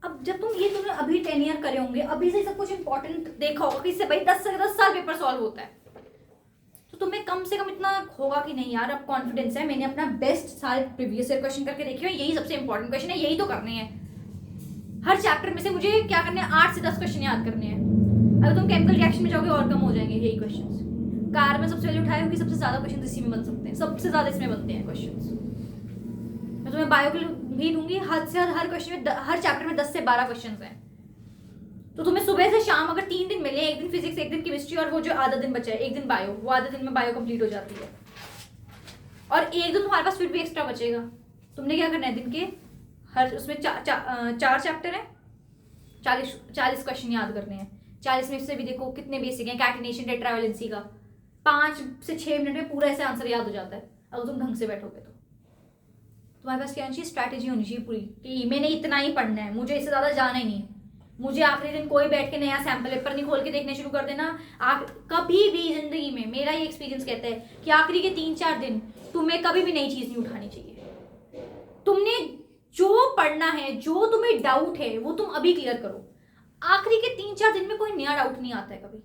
अब जब तुमने अभी 10 ईयर करे होंगे, अभी से सब कुछ इंपॉर्टेंट देखा होगा कि इससे भाई 10 साल पेपर सॉल्व होता है, तो तुम्हें कम से कम इतना होगा कि नहीं यार अब कॉन्फिडेंस है, मैंने अपना बेस्ट सारे प्रीवियस ईयर क्वेश्चन करके देखे, यही सबसे इंपॉर्टेंट क्वेश्चन है, यही तो करने हैं। हर चैप्टर में से मुझे क्या करने हैं? 8 से 10 क्वेश्चन याद करने हैं। अगर तुम केमिकल रिएक्शन में जाओगे और कम हो जाएंगे यही क्वेश्चन। कार में सबसे पहले उठाए होगी, सबसे ज्यादा क्वेश्चन इसी में बन सकते हैं, सबसे ज्यादा इसमें बनते हैं क्वेश्चन। मैं तुम्हें बायो के लिए भी दूंगी, हर क्वेश्चन में हर चैप्टर में 10 से 12 क्वेश्चन हैं। तो तुम्हें सुबह से शाम अगर 3 दिन मिले, एक दिन फिजिक्स, एक दिन केमिस्ट्री और वो जो आधा दिन बचा है एक दिन बायो, वो आधा दिन में बायो कंप्लीट हो जाती है। और एक दिन तुम्हारे पास फिर भी एक्स्ट्रा बचेगा। तुमने क्या करना है दिन के हर उसमें 4 चैप्टर है, 40 क्वेश्चन याद करने हैं। 40 में से भी देखो कितने बेसिक हैं, कैटिनेशन, टेट्रावैलेंसी का 5 से 6 मिनट में पूरा ऐसे आंसर याद हो जाता है अगर तुम ढंग से बैठोगे तो। तुम्हारे पास क्या होनी चाहिए, स्ट्रैटेजी होनी चाहिए पूरी कि मैंने इतना ही पढ़ना है, मुझे इससे ज़्यादा जाना ही नहीं है। मुझे आखिरी दिन कोई बैठ के नया सैम्पल पेपर नहीं खोल के देखने शुरू कर देना। आप कभी भी जिंदगी में, मेरा ये एक्सपीरियंस कहता है कि आखिरी के 3-4 दिन तुम्हें कभी भी नई चीज़ नहीं उठानी चाहिए। तुमने जो पढ़ना है, जो तुम्हें डाउट है, वो तुम अभी क्लियर करो। आखिरी के 3-4 दिन में कोई नया डाउट नहीं आता है कभी।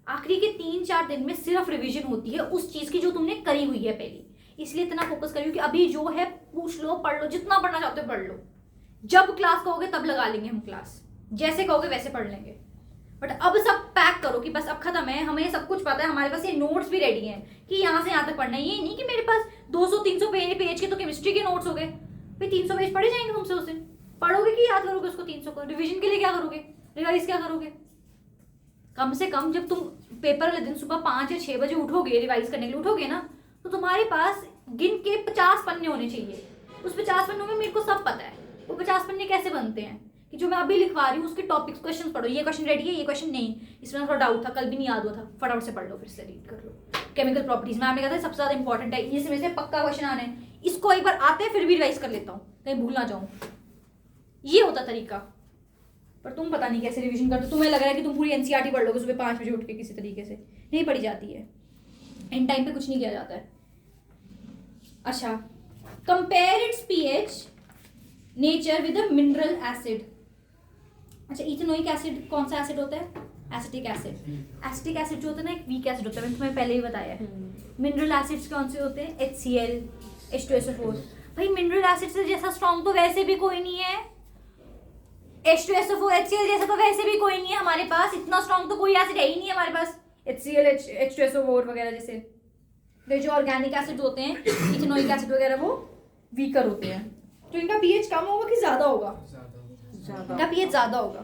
आखिरी के 3-4 दिन में सिर्फ रिवीजन होती है उस चीज़ की जो तुमने करी हुई है पहले। इसलिए इतना फोकस करियो कि अभी जो है पूछ लो, पढ़ लो, जितना पढ़ना चाहते हो पढ़ लो। जब क्लास कहोगे तब लगा लेंगे हम क्लास, जैसे कहोगे वैसे पढ़ लेंगे। बट अब सब पैक करो कि बस अब खत्म है, हमें सब कुछ पता है, हमारे पास ये नोट्स भी रेडी हैं कि यहाँ से यहाँ तक पढ़ना है। ये नहीं कि मेरे पास 200-300 पेज के तो केमिस्ट्री के नोट्स हो गए, भाई 300 पेज पढ़े जाएंगे तुमसे उस दिन। पढ़ोगे कि याद करोगे उसको 300 को? रिविजन के लिए क्या करोगे, रिवाइज क्या करोगे? कम से कम जब तुम पेपर वाले दिन सुबह 5 या 6 बजे उठोगे, रिवाइज करने के लिए उठोगे ना, तो तुम्हारे पास गिन के 50 पन्ने होने चाहिए। उस 50 पन्नों में मेरे को सब पता है वो 50 पन्ने कैसे बनते हैं, कि जो मैं अभी लिखवा रही हूँ उसके टॉपिक्स, क्वेश्चन पढ़ो। ये क्वेश्चन रेडी है, ये क्वेश्चन नहीं, इसमें थोड़ा डाउट था, कल भी नहीं याद हुआ था, फटाफट से पढ़ लो, फिर से रीड कर लो। केमिकल प्रॉपर्टीज मैम ने कहा था सबसे ज्यादा इंपॉर्टेंट है, इसमें से पक्का क्वेश्चन आना है, इसको एक बार आते हैं फिर भी रिवाइज कर लेता हूँ कहीं भूल ना जाऊँ। ये होता तरीका। पर तुम पता नहीं कैसे रिविजन करते हो। तुम्हें लग रहा है कि तुम पूरी एनसीईआरटी पढ़ लोगे सुबह 5 बजे उठ के, किसी तरीके से नहीं पढ़ी जाती है। इन टाइम पे कुछ नहीं किया जाता है। अच्छा, compare it's pH nature with a mineral acid. अच्छा, इथेनोइक एसिड कौन सा एसिड होता है? Acetic acid. एसिटिक एसिड जो होता है ना, एक वीक एसिड होता है, मैंने तुम्हें पहले ही बताया है। मिनरल एसिड्स कौन से होते हैं? HCl, H2SO4। भाई मिनरल एसिड से जैसा स्ट्रॉन्ग तो वैसे भी कोई नहीं है, H2SO4 HCl जैसा तो वैसे भी कोई नहीं है हमारे पास। इतना स्ट्रॉन्ग तो कोई एसिड है ही नहीं हमारे पास, HCl, H2SO4 वगैरह जैसे। तो जो ऑर्गेनिक एसिड होते हैं, इथेनोइक एसिड वगैरह, वो वीकर होते हैं। तो इनका पीएच कम होगा कि ज्यादा होगा? इनका पीएच ज्यादा होगा।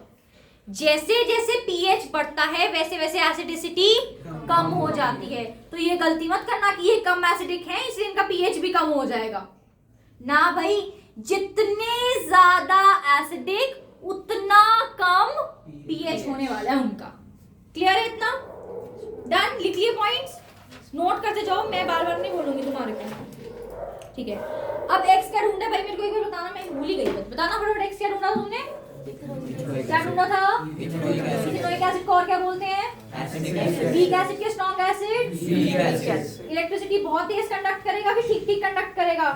जैसे जैसे पीएच बढ़ता है वैसे वैसे एसिडिसिटी कम हो जाती है। तो ये गलती मत करना कि ये कम एसिडिक है इसलिए इनका पीएच भी कम हो जाएगा। ना भाई, जितने ज्यादा एसिडिक उतना कम पीएच होने वाला है उनका। क्लियर है इतना? डन। लिख लिए पॉइंट्स, नोट करते जाओ, मैं बार बार नहीं बोलूंगी तुम्हारे को। ठीक है, अब एक्स क्या ढूंढा भाई? मेरे को एक बार बताना, मैं भूल ही गई। बताना फटाफट, एक्स क्या ढूंढा तुमने? क्या ढूंढा था? इथेनोइक एसिड को और क्या बोलते हैं? वीक एसिड के स्ट्रॉन्ग एसिड। इलेक्ट्रिसिटी बहुत तेज कंडक्ट करेगा कि ठीक ठीक कंडक्ट करेगा?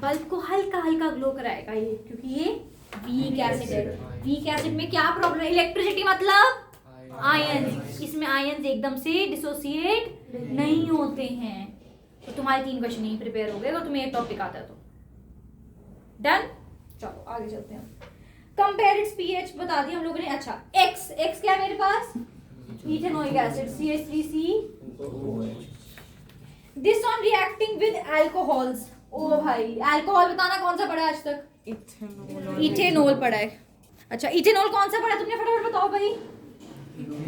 बल्ब को हल्का हल्का ग्लो कराएगा ये, क्योंकि ये वीक एसिड है। वीक एसिड में क्या प्रॉब्लम है? इलेक्ट्रिसिटी मतलब आयन। इसमें आयन एकदम से डिसोसिएट नहीं होते हैं। तो तुम्हारे 3 क्वेश्चन नहीं प्रिपेयर हो गए अगर तुम्हें एक टॉपिक आता है तो। डन। चलो आगे चलते हैं। कंपेयर इट्स पीएच बता दिया हम लोगों ने। अच्छा, एक्स क्या है मेरे पास? Ethanoic acid, CH3COH। This on reacting with alcohols. ओ भाई, अल्कोहल बताना कौन सा पढ़ा है आज तक? इथेनॉल पढ़ा है। अच्छा, इथेनॉल कौन सा पढ़ा तुमने? फटाफट बताओ भाई।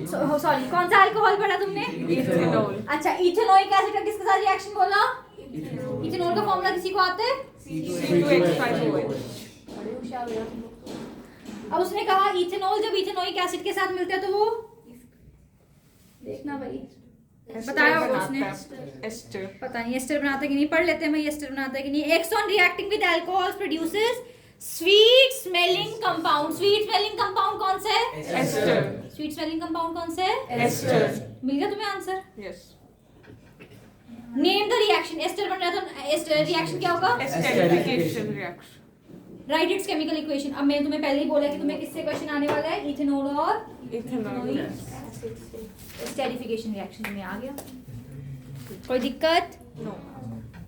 सॉरी, कौन सा अल्कोहल पढ़ा तुमने? इथेनॉल। अच्छा, इथेनोइक एसिड का किसके साथ रिएक्शन बोला? इथेनॉल का फॉर्मूला किसी को आता है? C2H5OH। बड़े होशियार हो यार तुम लोग। अब उसने कहा इथेनॉल जब इथेनोइक एसिड के साथ मिलता है तो वो, देखना भाई, बताया होगा उसने। एस्टर। पता नहीं एस्टर बनाता है कि नहीं, पढ़ लेते हैं भाई एस्टर बनाता है कि नहीं। X on reacting with alcohols produces sweet smelling compound. Sweet smelling compound कौन सा है? एस्टर। स्वीट स्मेलिंग कंपाउंड कौन सा है? एस्टर। मिल गया तुम्हें answer? Yes. Name the reaction. Ester बन रहा है तो एस्टर रिएक्शन क्या होगा? Esterification reaction. Write its chemical equation. अब मैंने तुम्हें पहले ही बोला कि तुम्हें किससे क्वेश्चन आने वाला है? इथेनॉल और इथेनॉल। एस्टरिफिकेशन रिएक्शन में आ गया। कोई दिक्कत? नो।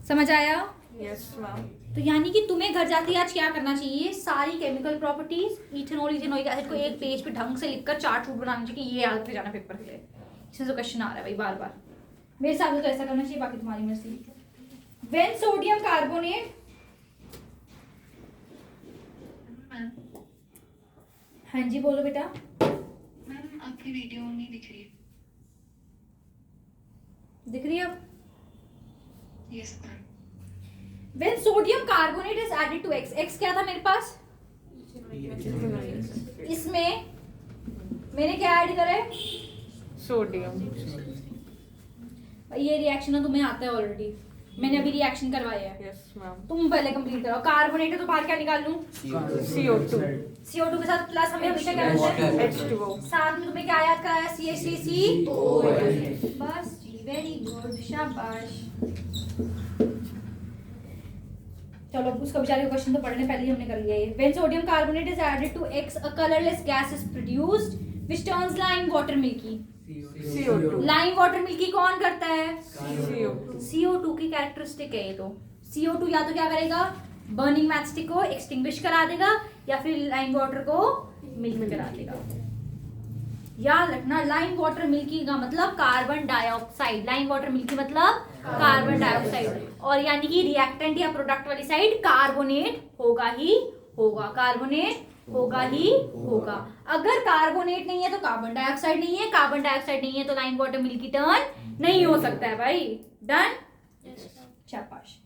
समझ आया? Yes ma'am. तो यानी कि तुम्हें घर जाते आज क्या करना चाहिए? सारी chemical properties, ethanol, ethanoic acid को एक पेज पे ढंग से लिखकर चार्ट शूट बनाना चाहिए कि ये याद पे जाना पेपर के लिए। इसमें जो क्वेश्चन आ रहा है भाई बार बार, मेरे हिसाब से तो ऐसा करना चाहिए, बाकी तुम्हारी मर्जी। व्हेन सोडियम कार्बोनेट, हाँ जी बोलो बेटा। मैम आपकी वीडियो नहीं दिख रही है। दिख रही है अब? Yes ma'am. When sodium carbonate is added to X, X क्या था मेरे पास? इसमें मैंने क्या ऐड करा है? सोडियम। ये रिएक्शन तुम्हें आता है ऑलरेडी, मैंने अभी रिएक्शन करवाया है। Yes ma'am. तुम पहले कंप्लीट करो। कार्बोनेट है तो बाहर क्या निकाल लूं? CO2। CO2 के साथ प्लस हमें हमेशा क्या मिलता है? H2O। साथ में तुम्हें क्या याद कराया? CH3COOH। बस जी, वेरी गुड, शाबाश। चलो उसका बेचारे का क्वेश्चन तो पढ़ने पहले ही हमने कर लिया है। When sodium carbonate is added to X, a colorless gas is produced which turns lime water milky. CO2। Lime water milky कौन करता है? CO2। CO2 की कैरेक्टरिस्टिक है ये तो। CO2 या तो क्या करेगा? बर्निंग मैचस्टिक को एक्सटिंग्विश करा देगा या फिर लाइम वाटर को मिल्क करा देगा। याद रखना, लाइम वाटर मिल्की का मतलब carbon dioxide. Lime water milky मतलब कार्बन डाइऑक्साइड, और यानी कि रिएक्टेंट या प्रोडक्ट वाली साइड कार्बोनेट होगा ही होगा, कार्बोनेट होगा ही होगा। अगर कार्बोनेट नहीं है तो कार्बन डाइऑक्साइड नहीं है, कार्बन डाइऑक्साइड नहीं है तो लाइम वाटर मिल्की टर्न नहीं हो सकता है भाई। डन? शाबाश।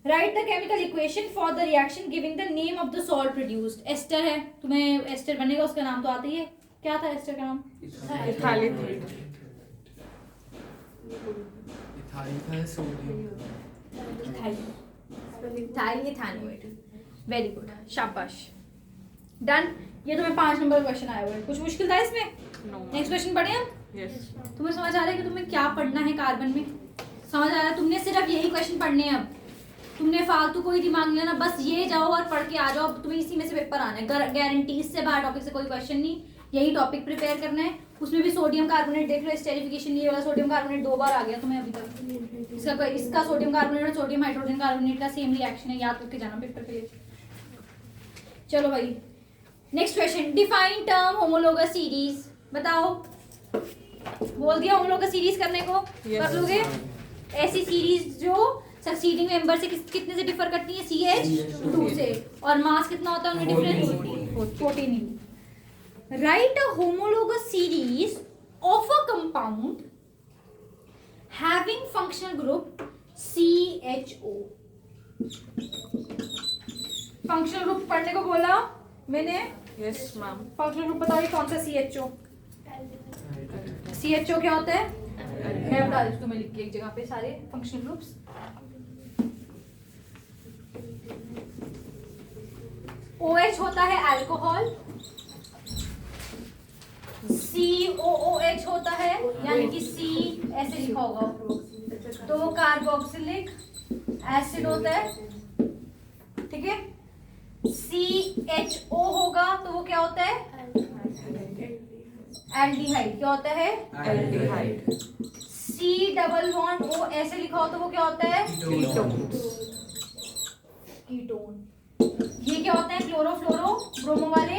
Write the chemical equation for the reaction giving the name of the salt produced. Ester है, तुम्हें एस्टर बनेगा, उसका नाम तो आता ही है। क्या था एस्टर का नाम? इथाइल। इथाइल था सोडियम। इथाइल। वेरी गुड, शाबाश। डन। ये तुम्हें 5 नंबर क्वेश्चन आया हुआ है। कुछ मुश्किल था इसमें? नो। नेक्स्ट क्वेश्चन पढ़े हम। यस। तुम्हें समझ आ रहा है कि तुम्हें क्या पढ़ना है कार्बन में? समझ आ रहा है? तुमने सिर्फ यही क्वेश्चन पढ़ने हैं। अब तुमने फालतू कोई दिमाग नहीं लेना, बस ये जाओ और पढ़ के आ जाओ। तुम्हें इसी में से पेपर आना है, गारंटी। इससे बाहर टॉपिक से कोई क्वेश्चन नहीं, यही टॉपिक प्रिपेयर करना है। उसमें भी सोडियम कार्बोनेट देख लो, स्टेरिफिकेशन ये वाला सोडियम कार्बोनेट 2 बार आ गया तुम्हें अभी तक। इसका सोडियम कार्बोनेट और सोडियम हाइड्रोजन कार्बोनेट का सेम रिएक्शन है, याद करके जाना पेपर के लिए। चलो भाई, next question. Define term homologous series. बताओ। बोल दिया होमोलोगस सीरीज करने को, कर लोगे? ऐसी सीरीज जो सक्सीडिंग मेंबर से कितने से डिफर करती है? CH2 से। और मास कितना होता है उनका difference? 14। Right a homologous series of a compound having functional group CHO। Functional group पढ़ने को बोला मैंने। Yes ma'am. फंक्शनल ग्रुप बताइए कौन सा? CHO। CHO क्या होता है? मैं बता देती हूँ तुम्हें लिख के एक जगह पे सारे फंक्शनल ग्रुप्स। OH होता है अल्कोहल, COOH होता है, यानी कि C ऐसे लिखा होगा तो वो कार्बोक्सिलिक एसिड होता है, ठीक है। CHO होगा तो वो क्या होता है? एल्डिहाइड। क्या होता है? Aldehyde. C double bond O ऐसे लिखा हो तो वो क्या होता है? कीटोन। ये क्या होते हैं? क्लोरोफ्लोरो ब्रोमो वाले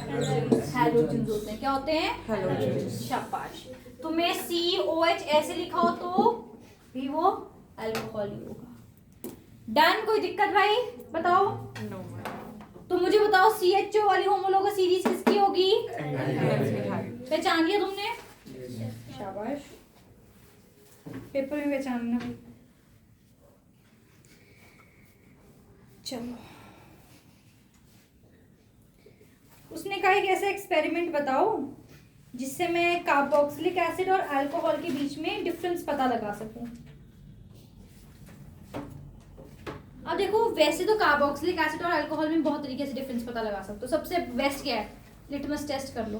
हैलोजन्स होते हैं। क्या होते हैं? हैलोजन्स। शाबाश। तुम्हें COH ऐसे लिखा हो तो भी वो अल्कोहल ही होगा। डन? कोई दिक्कत भाई? बताओ। No ma'am. तो मुझे बताओ CHO वाली होमोलोगस सीरीज किसकी होगी? एल्डिहाइड। पहचान लिया तुमने? शाबाश, पेपर में पहचानना। चलो, उसने कहा एक ऐसा एक्सपेरिमेंट बताओ जिससे मैं कार्बोक्सिलिक एसिड और अल्कोहल के बीच में डिफरेंस पता लगा सकूं। अब देखो, वैसे तो कार्बोक्सिलिक एसिड और अल्कोहल में बहुत तरीके से डिफरेंस पता लगा सकते हो। सबसे बेस्ट क्या है? लिटमस टेस्ट कर लो।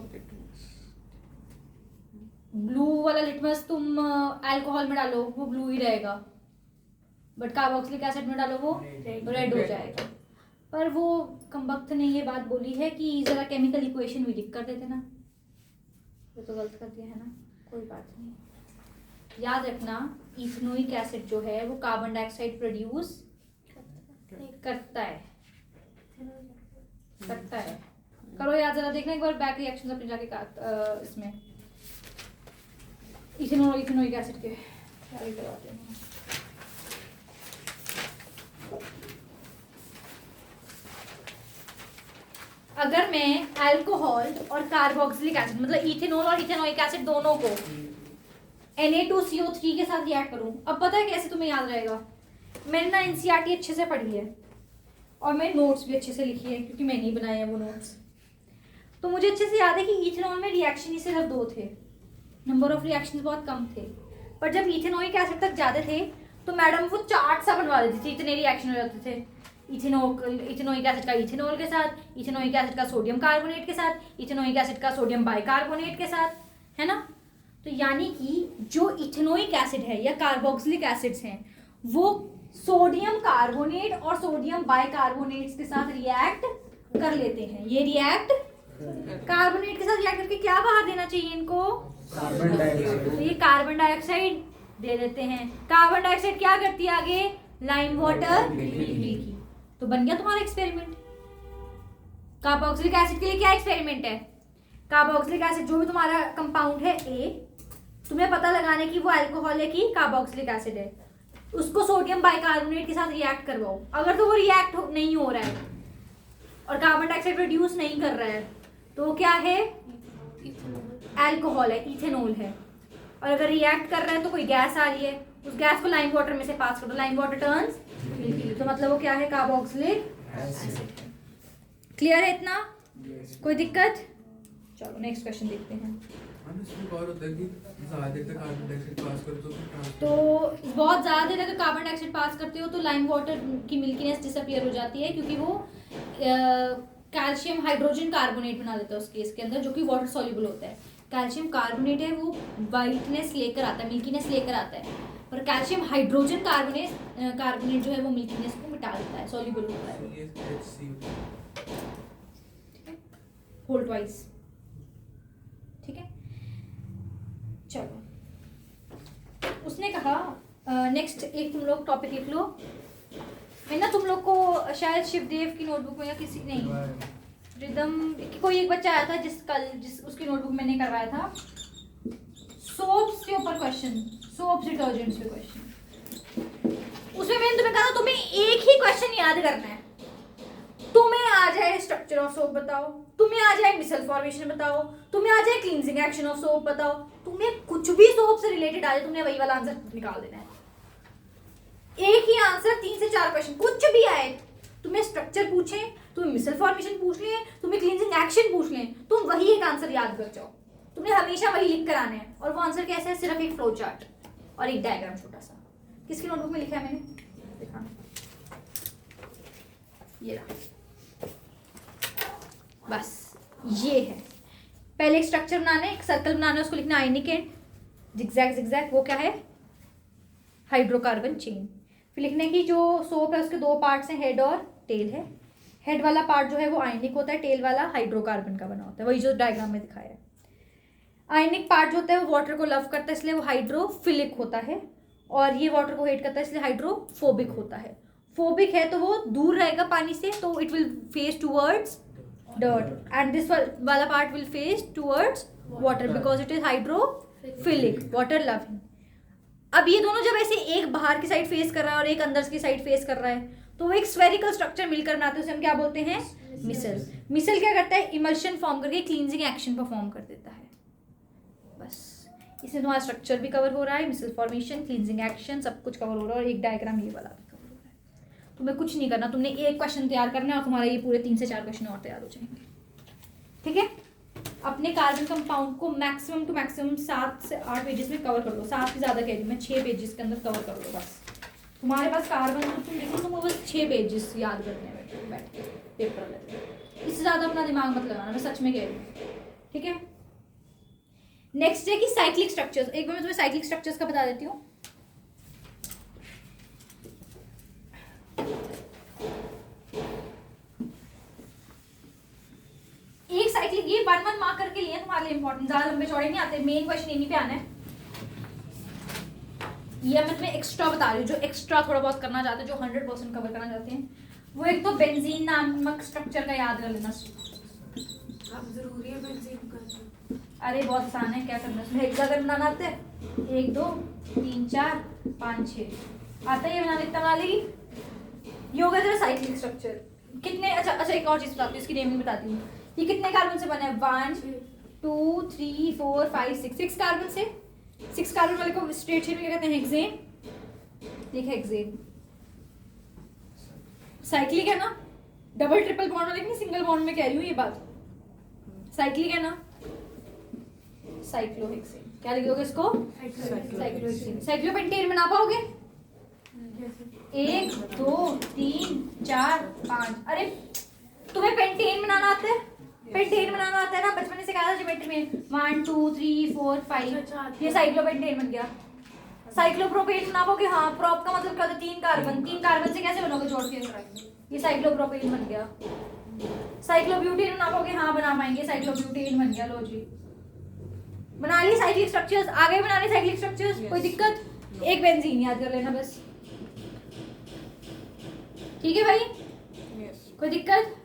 ब्लू वाला लिटमस तुम अल्कोहल में डालो वो ब्लू ही रहेगा, बट कार्बोक्सिलिक एसिड में डालो वो रेड हो जाएगा। पर वो कमबख्त ने ये बात बोली है कि जरा केमिकल इक्वेशन भी लिख कर देते ना। वो तो गलत कर दिया है ना, कोई बात नहीं। याद रखना, इथेनोइक एसिड जो है वो कार्बन डाइऑक्साइड प्रोड्यूस करता है। करो याद, जरा देखना एक बार बैक रिएक्शन अपने जाके इसमें इथेनोइक एसिड के आगे करवाते हैं। अगर मैं अल्कोहल और कार्बोक्सिलिक एसिड मतलब इथेनॉल और इथेनोइक एसिड दोनों को Na2CO3 के साथ रिएक्ट करूं, अब पता है कैसे तुम्हें याद रहेगा? मैंने ना NCERT अच्छे से पढ़ी है और मैंने नोट्स भी अच्छे से लिखी है क्योंकि मैंने ही बनाए हैं वो नोट्स। तो मुझे अच्छे से याद है कि इथेनॉल में रिएक्शन ही सिर्फ 2 थे, नंबर ऑफ रिएक्शंस बहुत कम थे। पर जब इथेनोइक एसिड तक जाते थे तो मैडम वो चार्ट सा बनवा देती थी, इतने रिएक्शन हो जाते थे इथेनोइक एसिड का इथेनॉल के साथ, इथेनोइक एसिड का सोडियम कार्बोनेट के साथ, इथेनोइक एसिड का सोडियम बाइकार्बोनेट के साथ, है ना। तो यानी कि जो इथेनोइक एसिड है या कार्बोक्सिलिक एसिड्स हैं वो सोडियम कार्बोनेट और सोडियम बाइकार्बोनेट्स के साथ रिएक्ट कर लेते हैं। ये रिएक्ट कार्बोनेट के साथ रिएक्ट करके क्या बाहर देना चाहिए इनको? Carbon dioxide. तो ये कार्बन डाइऑक्साइड दे देते हैं। कार्बन डाइऑक्साइड क्या करती है आगे? Lime water milky. तो बन गया तुम्हारा एक्सपेरिमेंट। कार्बोक्सिलिक एसिड के लिए क्या एक्सपेरिमेंट है? कार्बोक्सिलिक एसिड जो भी तुम्हारा कंपाउंड है ए, तुम्हें पता लगाने की वो अल्कोहल है कि कार्बोक्सिलिक एसिड है, उसको सोडियम बाइकार्बोनेट के साथ रिएक्ट करवाओ। अगर तो वो रिएक्ट नहीं हो रहा है और कार्बन डाइऑक्साइड प्रोड्यूस नहीं कर रहा है तो वो क्या है? अल्कोहल है, इथेनॉल है। और अगर रिएक्ट कर रहा है तो कोई गैस आ रही है, उस गैस को लाइम वाटर में से पास कर दो, लाइम वाटर टर्न्स मिल्की, तो मतलब वो क्या है? Carboxylic acid. क्लियर है इतना? कोई दिक्कत? चलो नेक्स्ट क्वेश्चन देखते हैं। इसमें और होता है कि ज़्यादा देर तक कार्बन डाइऑक्साइड पास करो तो बहुत ज़्यादा देर अगर कार्बन डाइऑक्साइड पास करते हो तो लाइम वाटर की मिल्कीनेस डिसअपियर हो जाती है, क्योंकि वो कैल्शियम हाइड्रोजन कार्बोनेट बना देता है उस केस के अंदर, जो कि वाटर सॉल्युबल होता है। कैल्शियम कार्बोनेट है वो वाइटनेस लेकर आता है, मिल्कीनेस लेकर आता है, और कैल्शियम हाइड्रोजन कार्बोनेट जो है वो मिल्कीनेस को मिटा देता है, सॉल्युबल होता है। ठीक है, होल्ड वाइज। ठीक है, चलो उसने कहा नेक्स्ट एक तुम लोग टॉपिक लिख लो। मैं ना तुम लोग को शायद शिवदेव की नोटबुक में या किसी नहीं रिदम कोई एक बच्चा आया था जिस उसकी नोटबुक मैंने करवाया था, सोप्स के ऊपर क्वेश्चन, सोप्स डिटर्जेंट्स पे क्वेश्चन। उसमें मैंने तुम्हें कहा तुम्हें एक ही क्वेश्चन याद करना है। तुम्हें आ जाए स्ट्रक्चर ऑफ सोप बताओ, तुम्हें आ जाए मिसल फॉर्मेशन बताओ, तुम्हें आ जाए क्लींजिंग एक्शन ऑफ सोप बताओ, तुम्हें कुछ भी सोप से रिलेटेड आ जाए, तुमने वही वाला आंसर निकाल देना है। एक ही आंसर, 3 से 4 क्वेश्चन, कुछ भी आए, तुम्हें स्ट्रक्चर पूछे, तुम्हें मिसल फॉर्मेशन पूछ लें, तुम्हें क्लींजिंग एक्शन पूछ लें, तुम वही एक आंसर याद कर जाओ। तुमने हमेशा वही लिख कर आना है, और वो आंसर कैसा है? सिर्फ एक फ्लो चार्ट और एक डायग्राम छोटा सा। किसकी नोटबुक में लिखा है मैंने? देखा, ये रहा, बस ये है। पहले एक स्ट्रक्चर बनाना है, एक सर्कल बनाना है, उसको लिखना आयनिक एंड जिगजैग। जिगजैग वो क्या है? Hydrocarbon chain. फिर लिखने की जो सोप है उसके 2 पार्ट्स हैं, हेड और टेल है। हेड वाला पार्ट जो है वो आयनिक होता है, टेल वाला हाइड्रोकार्बन का बना होता है, वही जो डायग्राम में दिखाया है। आयनिक पार्ट जो होता है वो वाटर को लव करता है, इसलिए वो हाइड्रोफिलिक होता है, और ये वाटर को हेट करता है इसलिए हाइड्रोफोबिक होता है। फोबिक है तो वो दूर रहेगा पानी से, तो it will face towards dirt, and this वाला part will face towards water because it is hydrophilic, water loving। अब ये दोनों जब ऐसे एक बाहर की साइड फेस कर रहा है और एक अंदर की साइड फेस कर रहा है तो वो एक स्फेरिकल स्ट्रक्चर मिलकर बनाते हैं, उसे हम क्या बोलते हैं? मिसल। मिसल क्या करता है? इमल्शन फॉर्म करके क्लींजिंग एक्शन परफॉर्म कर देता है। बस इसमें तुम्हारा स्ट्रक्चर भी कवर हो रहा है, मिसल फॉर्मेशन, क्लींजिंग एक्शन, सब कुछ कवर हो रहा है, और एक डायग्राम ये वाला भी कवर हो रहा है। तुम्हें कुछ नहीं करना, तुमने एक क्वेश्चन तैयार करना है और तुम्हारा ये पूरे 3 से 4 क्वेश्चन और तैयार हो जाएंगे। ठीक है, अपने कार्बन कंपाउंड को मैक्सिमम टू मैक्सिमम 7 से 8 पेजेस में कवर कर लो। 7 से ज़्यादा कह रही हूँ मैं, 6 पेजेस के अंदर कवर कर लो बस। तुम्हारे पास कार्बन तुम देखो, तुम बस 6 पेजेस याद करने हैं बैठ के पेपर में, इससे ज़्यादा अपना दिमाग मत लगाना, मैं सच में कह रही हूँ। ठीक है, नेक्स्ट है कि साइक्लिक स्ट्रक्चर्स। एक बार मैं तुम्हें साइक्लिक स्ट्रक्चर्स का बता देती हूँ। एक साइक्लिक, ये 1 मार्क करके लिए तुम्हारे लिए इंपॉर्टेंट, ज्यादा लंबे चौड़े नहीं आते, मेन क्वेश्चन इन्हीं पे आना है। ये मैं तुम्हें एक्स्ट्रा बता रही हूँ, जो एक्स्ट्रा थोड़ा बहुत करना चाहते हैं, जो 100% कवर करना चाहते हैं, वो एक तो बेंजीन नामक स्ट्रक्चर का याद कर लेना। अब जरूरी है बेंजीन का? अरे बहुत आसान है, क्या करना है, हेक्सागन बनाना आता है, 1 2 3 4 5 6 आता है, ये बनाने इतना बना लेगी। ये होगा तेरा साइक्लिक स्ट्रक्चर। कितने, अच्छा एक और चीज बताती हूँ, इसकी नेमिंग बताती हूँ। ये कितने कार्बन से बना है? 1 2 3 4 5 6 कार्बन से। 6 कार्बन वाले को स्ट्रेट शेप में क्या कहते हैं? हेक्सेन। देखा, हेक्सेन साइक्लिक है ना, डबल ट्रिपल बॉन्ड वाले नहीं, सिंगल बॉन्ड में कह रही हूँ ये बात। साइक्लिक है ना, साइक्लोहेक्सेन। क्या लिखोगे इसको? साइक्लोहेक्सेन। साइक्लोपेंटेन बना पाओगे? 1 2 3 4 5। अरे तुम्हें पेंटेन बनाना आता है? पेंटेन बनाना आता है ना, बचपन में सिखाया था ज्योमेट्री में। 1 2 3 4 5, ये साइक्लोपेंटेन बन गया। साइक्लोप्रोपेन बना पाओगे? हाँ। प्रोप का मतलब क्या होता है? 3 कार्बन। 3 कार्बन से कैसे बनोगे जोड़ के? ये साइक्लोप्रोपेन बन गया। साइक्लोब्यूटेन बना पाओगे? हाँ बना पाएंगे, साइक्लोब्यूटेन बन गया। लो जी, बना लिए साइक्लिक स्ट्रक्चर्स। आगे बनाने साइक्लिक स्ट्रक्चर्स, कोई दिक्कत? एक बेंजीन याद कर लेना बस, ठीक है भाई? Yes. कोई दिक्कत?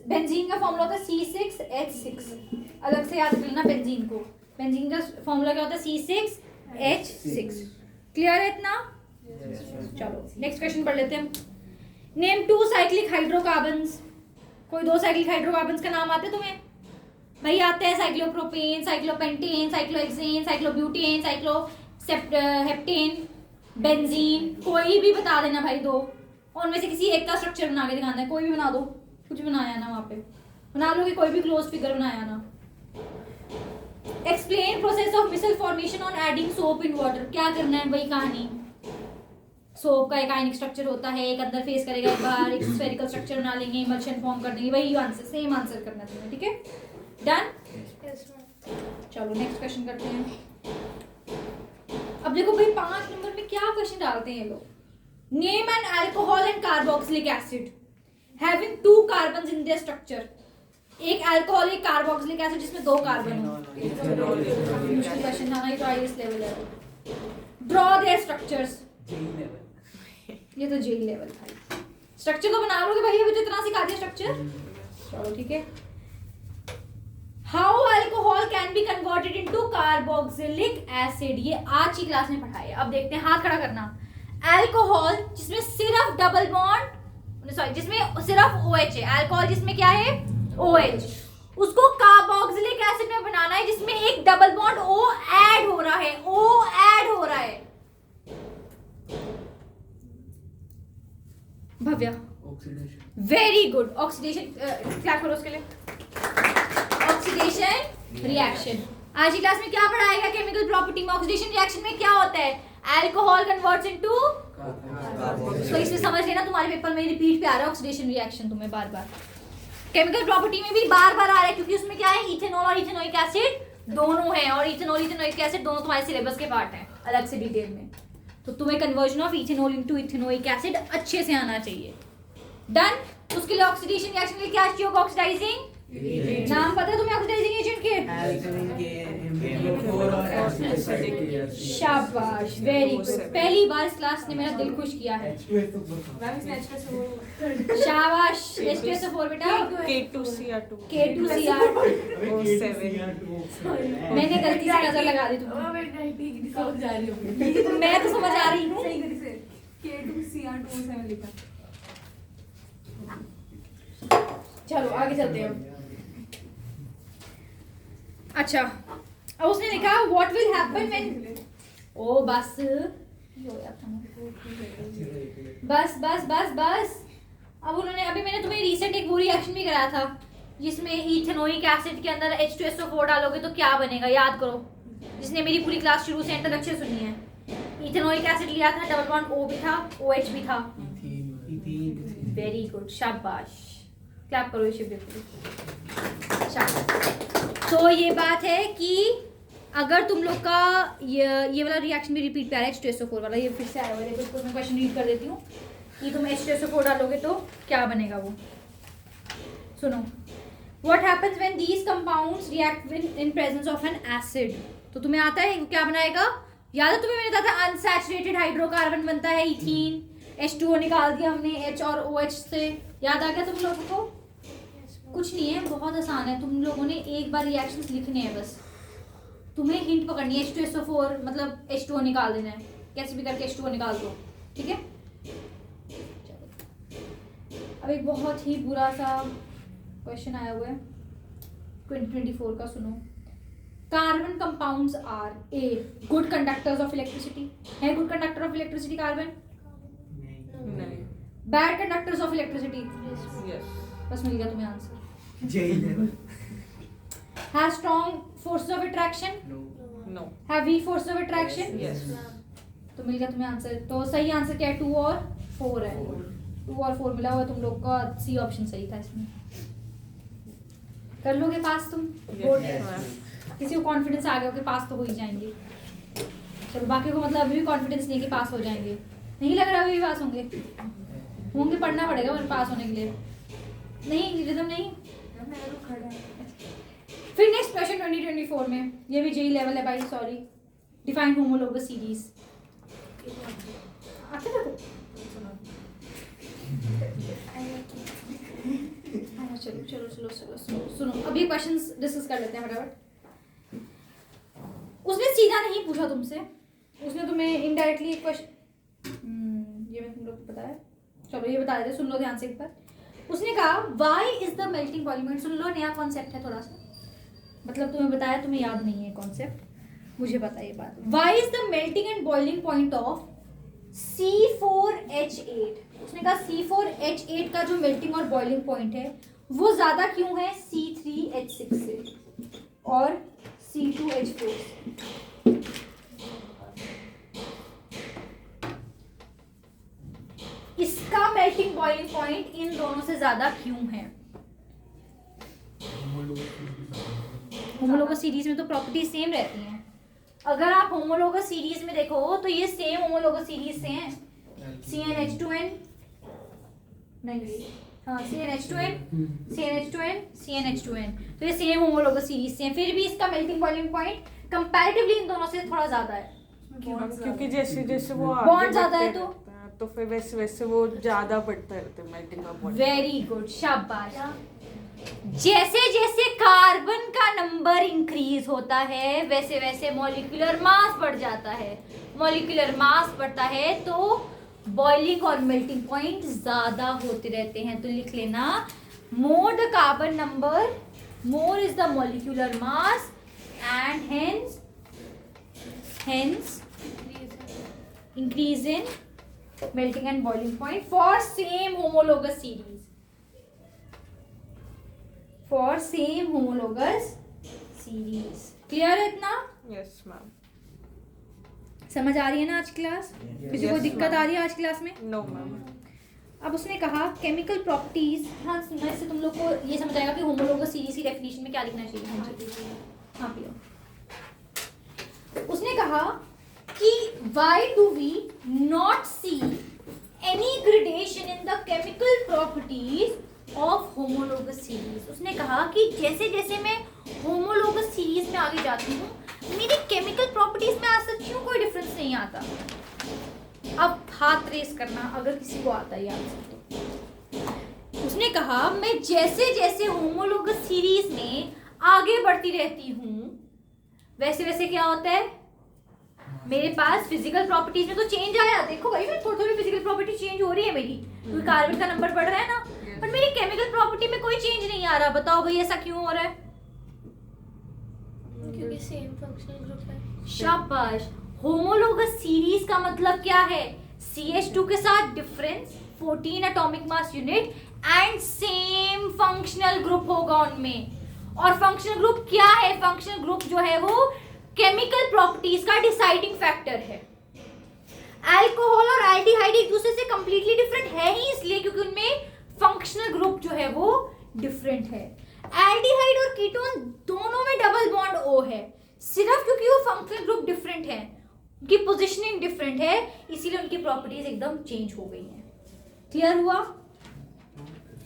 बेंजीन का फॉर्मूला होता है C6H6। अलग से याद कर लेना बेंजीन को। बेंजीन का फॉर्मूला क्या होता है? C6H6। क्लियर है इतना? चलो नेक्स्ट क्वेश्चन पढ़ लेते हैं। Name 2 cyclic hydrocarbons. कोई 2 साइक्लिक हाइड्रोकार्बन्स का नाम आते तुम्हें? भाई आते हैं cyclopropane, cyclopentane, cyclohexane, cyclobutane, cycloheptane, benzene. कोई भी बता देना भाई 2, और उनमें से किसी एक का स्ट्रक्चर बना के दिखाना है। कोई भी बना दो, कुछ बनाया ना वहाँ पे बना लो कि कोई भी क्लोज फिगर बनाया ना। Explain process of micelle formation on adding soap in water. क्या करना है? वही कहानी। सोप का एक आयनिक स्ट्रक्चर होता है, एक अंदर फेस करेगा, एक बाहर, एक स्फेरिकल स्ट्रक्चर बना लेंगे, इमल्शन फॉर्म कर देंगे। वही आंसर, सेम आंसर करना तुम्हें, ठीक है? डन? चलो नेक्स्ट क्वेश्चन करते हैं। अब देखो भाई 5 नंबर में क्या क्वेश्चन डालते हैं ये लोग। Name an alcohol and carboxylic acid having 2 carbons in their structure. एक अल्कोहल, एक कार्बोक्सिलिक एसिड जिसमें 2 कार्बन हो। मुश्किल क्वेश्चन था ना, ये तो आईएएस लेवल है। Draw their structures. ये तो जेई लेवल था। स्ट्रक्चर तो बना लोगे भाई, अभी तो इतना सिखा दिया स्ट्रक्चर। चलो ठीक है। How alcohol can be converted into carboxylic acid. ये आज की क्लास में पढ़ाया। अब देखते हैं, हाथ खड़ा करना। अल्कोहल जिसमें सिर्फ डबल बॉन्ड, सॉरी जिसमें सिर्फ OH है, अल्कोहल जिसमें क्या है? OH, उसको कार्बोक्सिलिक एसिड में बनाना है जिसमें एक डबल बॉन्ड O ऐड हो रहा है। O ऐड हो रहा है। Bhavya, oxidation. Very good. Oxidation, clap करो उसके लिए। Oxidation reaction. आज की क्लास में क्या पढ़ाएगा? केमिकल प्रॉपर्टी में ऑक्सीडेशन रिएक्शन में क्या होता है? अल्कोहल कन्वर्ट्स इनटू, तो इसमें समझ लेना, तुम्हारे पेपर में रिपीट पे आ रहा है ऑक्सीडेशन रिएक्शन तुम्हें बार बार। केमिकल प्रॉपर्टी में भी बार बार आ रहा है क्योंकि उसमें क्या है? इथेनॉल और इथेनोइक एसिड दोनों हैं, और इथेनॉल इथेनोइक एसिड दोनों तुम्हारे सिलेबस के पार्ट हैं अलग से डिटेल में। तो तुम्हें conversion of ethanol into ethanoic acid अच्छे से आना चाहिए। डन? उसके लिए ऑक्सीडेशन रिएक्शन के लिए क्या चाहिए होगा? ऑक्सीडाइजिंग। नाम पता है तुम्हें ऑक्सीडाइजिंग एजेंट के? शाबाश, वेरी गुड। पहली बार इस क्लास ने मेरा दिल खुश किया है। शाबाश। H2SO4 बेटा। K2Cr2 K2Cr। O7 मैंने गलती से नजर लगा दी तुम्हें। मैं तो समझ आ रही हूँ। K2Cr2O7 लिखा। चलो आगे चलते हैं। अच्छा, अब उसने लिखा व्हाट विल हैपन व्हेन, ओ बस बस बस बस बस। अब उन्होंने, अभी मैंने तुम्हें रिसेंट एक वो रिएक्शन भी कराया था जिसमें इथेनोइक एसिड के अंदर H2SO4 डालोगे तो क्या बनेगा, याद करो। जिसने मेरी पूरी क्लास शुरू से एंड तक अच्छे सुनी है। इथेनोइक एसिड लिया था, डबल बॉन्ड O भी था, OH भी था। वेरी गुड, शाबाश। क्लैप करो शिव देव। तो ये बात है कि अगर तुम लोग का ये वाला रिएक्शन भी रिपीट पे आ रहा है H2SO4 वाला, ये फिर से आया हुआ है, तो मैं क्वेश्चन रीड कर देती हूँ कि तुम H2SO4 डालोगे तो क्या बनेगा वो। सुनो, what happens when these compounds react in presence of N acid. तो तुम्हें आता है क्या बनाएगा? याद है तुम्हें मैंने बताया था अनसैचुरेटेड हाइड्रोकार्बन बनता है इथीन। H2O निकाल दिया हमने H और OH से। याद आ गया तुम लोगों को? कुछ नहीं है, बहुत आसान है। तुम लोगों ने एक बार रिएक्शंस लिखने हैं बस। तुम्हें हिंट पकड़नी है। H2SO4 मतलब H2O निकाल देना है, कैसे भी करके H2O निकाल दो, ठीक है? अब एक बहुत ही बुरा सा क्वेश्चन आया हुआ है 2024 का, सुनो। Carbon compounds are a good conductors of electricity. है good conductor of electricity carbon? नहीं। Bad conductors of electricity, Yes. बस मिल गया तुम्हें answer. JEE level have strong forces of attraction, no No. Have weak forces of attraction, Yes. तो मिल गया तुम्हें आंसर। तो सही आंसर क्या है? 2 और 4 है। 2 और 4 मिला हुआ है तुम लोग का, सी ऑप्शन सही था इसमें। कर लोगे पास तुम? बोर्ड Yes, में? ma'am. किसी को कॉन्फिडेंस आ गया कि पास तो हो ही जाएंगे। चलो बाकी को मतलब अभी भी कॉन्फिडेंस नहीं है कि पास हो जाएंगे, नहीं लग रहा अभी भी पास होंगे? होंगे, पढ़ना पड़ेगा और पास होने के लिए। नहीं रिदम नहीं। मेरा तो खड़ा है। फिर नेक्स्ट क्वेश्चन 2024 में, ये भी जेई लेवल है भाई, सॉरी। Define homologous series. अच्छा देखो, चलो चलो चलो चलो सुनो, अब ये क्वेश्चंस डिस्कस कर लेते हैं फटाफट। उसने सीधा नहीं पूछा तुमसे, उसने तुम्हें इनडायरेक्टली एक क्वेश्चन, ये मैं तुम लोग को पता है, चलो ये बता देते, सुन लो ध्यान से एक बार। उसने कहा why is the melting point, सुन लो, नया कॉन्सेप्ट है थोड़ा सा, मतलब तुम्हें बताया, तुम्हें याद नहीं है कॉन्सेप्ट, मुझे पता है ये बात। Why is the melting and boiling point of C4H8, उसने कहा C4H8 का जो मेल्टिंग और बॉइलिंग पॉइंट है वो ज्यादा क्यों है C3H6 से और C2H4 से? इसका मेल्टिंग बॉइलिंग पॉइंट इन दोनों से ज्यादा क्यों है? होमोलोगस सीरीज में तो प्रॉपर्टी सेम रहती हैं। अगर आप होमोलोगस सीरीज में देखो तो ये सेम होमोलोगस सीरीज से हैं। CnH2n नहीं, हाँ CnH2n, CnH2n, CnH2n, तो ये सेम होमोलोगस सीरीज से हैं। फिर भी इसका मेल्टिंग बॉइलिंग पॉइंट कंपैरेटिवली इन दोनों से थोड़ा ज्यादा है। क्योंकि जैसे जैसे वो Bond आगे ज्यादा है बढ़ते तो? रहते हैं, तो फिर वैसे वैसे वो ज्यादा बढ़ता रहता है मेल्टिंग का बॉइलिंग। वेरी गुड, शाबाश। जैसे जैसे कार्बन का नंबर इंक्रीज होता है वैसे वैसे मॉलिक्यूलर मास बढ़ जाता है। मॉलिक्यूलर मास बढ़ता है तो बॉइलिंग और मेल्टिंग पॉइंट ज्यादा होते रहते हैं। तो लिख लेना, more the carbon number more is the molecular mass and hence increase in melting and boiling point for same homologous series, for same homologous series। Clear है इतना? Yes ma'am. समझ आ रही है ना आज क्लास? किसी को Yes, दिक्कत ma'am. आ रही है आज क्लास में? No ma'am. अब उसने कहा केमिकल प्रॉपर्टीज, हाँ मैं से तुम लोग को ये समझ आएगा कि होमोलोगस सीरीज की डेफिनेशन में क्या लिखना चाहिए। हाँ पियो। उसने कहा कि why do we not see any gradation in the chemical properties of homologous series। उसने कहा कि जैसे जैसे मैं homologous series में आगे जाती हूँ मेरी chemical properties में आज सच कोई डिफरेंस नहीं आता। अब हाथ रेस करना अगर किसी को आता है याद तो। उसने कहा मैं जैसे जैसे homologous series में आगे बढ़ती रहती हूँ वैसे वैसे क्या होता है, मेरे पास फिजिकल प्रॉपर्टीज में तो चेंज आया। देखो भाई मैं थोड़ी थोड़ी फिजिकल प्रॉपर्टी चेंज हो रही है मेरी, क्योंकि कार्बन का नंबर बढ़ रहा है ना, पर मेरी केमिकल प्रॉपर्टी में कोई चेंज नहीं आ रहा। बताओ भाई ऐसा क्यों हो रहा है? क्योंकि सेम फंक्शनल ग्रुप है। शाबाश। होमोलोगस सीरीज का मतलब क्या है? CH2 के साथ difference 14 atomic mass unit and same functional group होगा उनमें। और फंक्शनल ग्रुप क्या है? फंक्शनल ग्रुप जो है वो केमिकल प्रॉपर्टीज का डिसाइडिंग फैक्टर है। अल्कोहल और एल्डिहाइड एक दूसरे से कंप्लीटली डिफरेंट है ही इसलिए क्योंकि उनमें फंक्शनल ग्रुप जो है वो डिफरेंट है। एल्डिहाइड और कीटोन दोनों में डबल बॉन्ड O है, सिर्फ क्योंकि वो फंक्शनल ग्रुप डिफरेंट है, उनकी पोजीशनिंग डिफरेंट है, इसीलिए उनकी प्रॉपर्टीज एकदम चेंज हो गई हैं। क्लियर हुआ?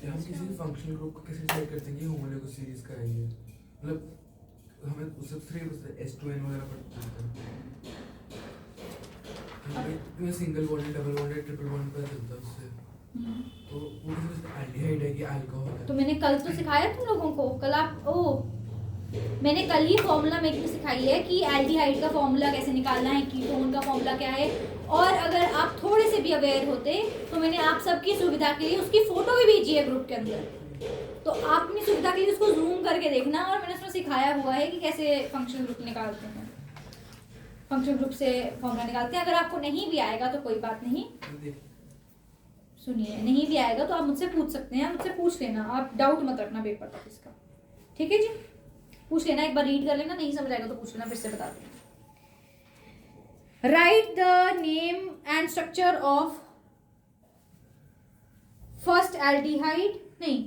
हम किसी फंक्शनल ग्रुप को कैसे डिसाइड करते हैं कि होमोलोगस सीरीज का है ये? मतलब हमें उससे S2N वगैरह पढ़ते हैं, single bond, double bond, triple bond पता चलता है उससे। तो वो एल्डिहाइड है कि अल्कोहल है? तो मैंने कल तो सिखाया तुम लोगों को, कल आप मैंने कल ही फॉर्मूला मेकिंग सिखाई है कि एल्डिहाइड का फॉर्मूला कैसे निकालना है, कीटोन का फॉर्मूला क्या है। और अगर आप थोड़े से भी अवेयर होते तो मैंने आप सबकी सुविधा के लिए उसकी फोटो भी भेजी है ग्रुप के अंदर, तो आप अपनी सुविधा के लिए उसको जूम करके देखना। और मैंने उसमें सिखाया हुआ है कि कैसे फंक्शन ग्रुप निकालते हैं, फंक्शन ग्रुप से फॉर्मूला निकालते हैं। अगर आपको नहीं भी आएगा तो कोई बात नहीं, सुनिए, नहीं भी आएगा तो आप मुझसे पूछ सकते हैं, मुझसे पूछ लेना, आप डाउट मत रखना पेपर तक इसका, ठीक है जी। पूछ लेना, एक बार रीड कर लेना, नहीं समझ आएगा तो पूछ लेना, फिर से बता दूँ। Write the name and structure of first aldehyde, नहीं,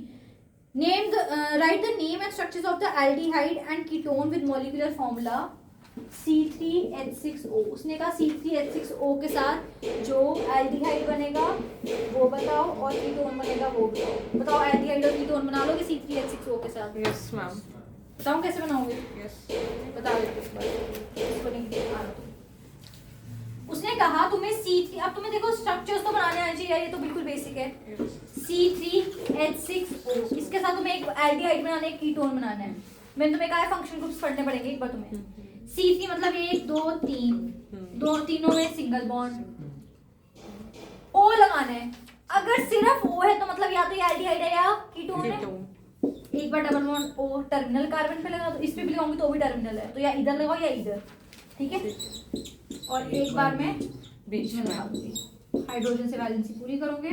name the write the name and structures of the aldehyde and ketone with molecular formula C3H6O। उसने कहा C3H6O के साथ जो एल्डिहाइड बनेगा वो बताओ और कीटोन बनेगा वो बताओ। बताओ एल्डिहाइड और कीटोन बना लोगे C3H6O के साथ? Yes ma'am. बताऊं कैसे बनाओगे? यस। बता देते इस बार, इसको नहीं आना तो। उसने कहा तुम्हें C3, अब तुम्हें देखो स्ट्रक्चर्स तो बनाने आने चाहिए, ये तो बिल्कुल बेसिक है। C3H6O, इसके साथ तुम्हें एक एल्डिहाइड बनाना है, एक कीटोन बनाना है। मैंने तुम्हें कहा है फंक्शन ग्रुप्स पढ़ने पड़ेंगे एक बार तुम्हें। C3 मतलब 1 2 3, दो तीनों में सिंगल बॉन्ड, O लगाना है। अगर सिर्फ O है तो मतलब या तो ये एल्डिहाइड है या कीटोन है। एक बार double bond O terminal carbon पे लगा दो, इस पे भी लगाऊंगी तो भी टर्मिनल है, तो या इधर लगाओ या इधर, ठीक है। और एक बार मैं बीच में लगा दूंगी, हाइड्रोजन से वैलेंसी पूरी करोगे।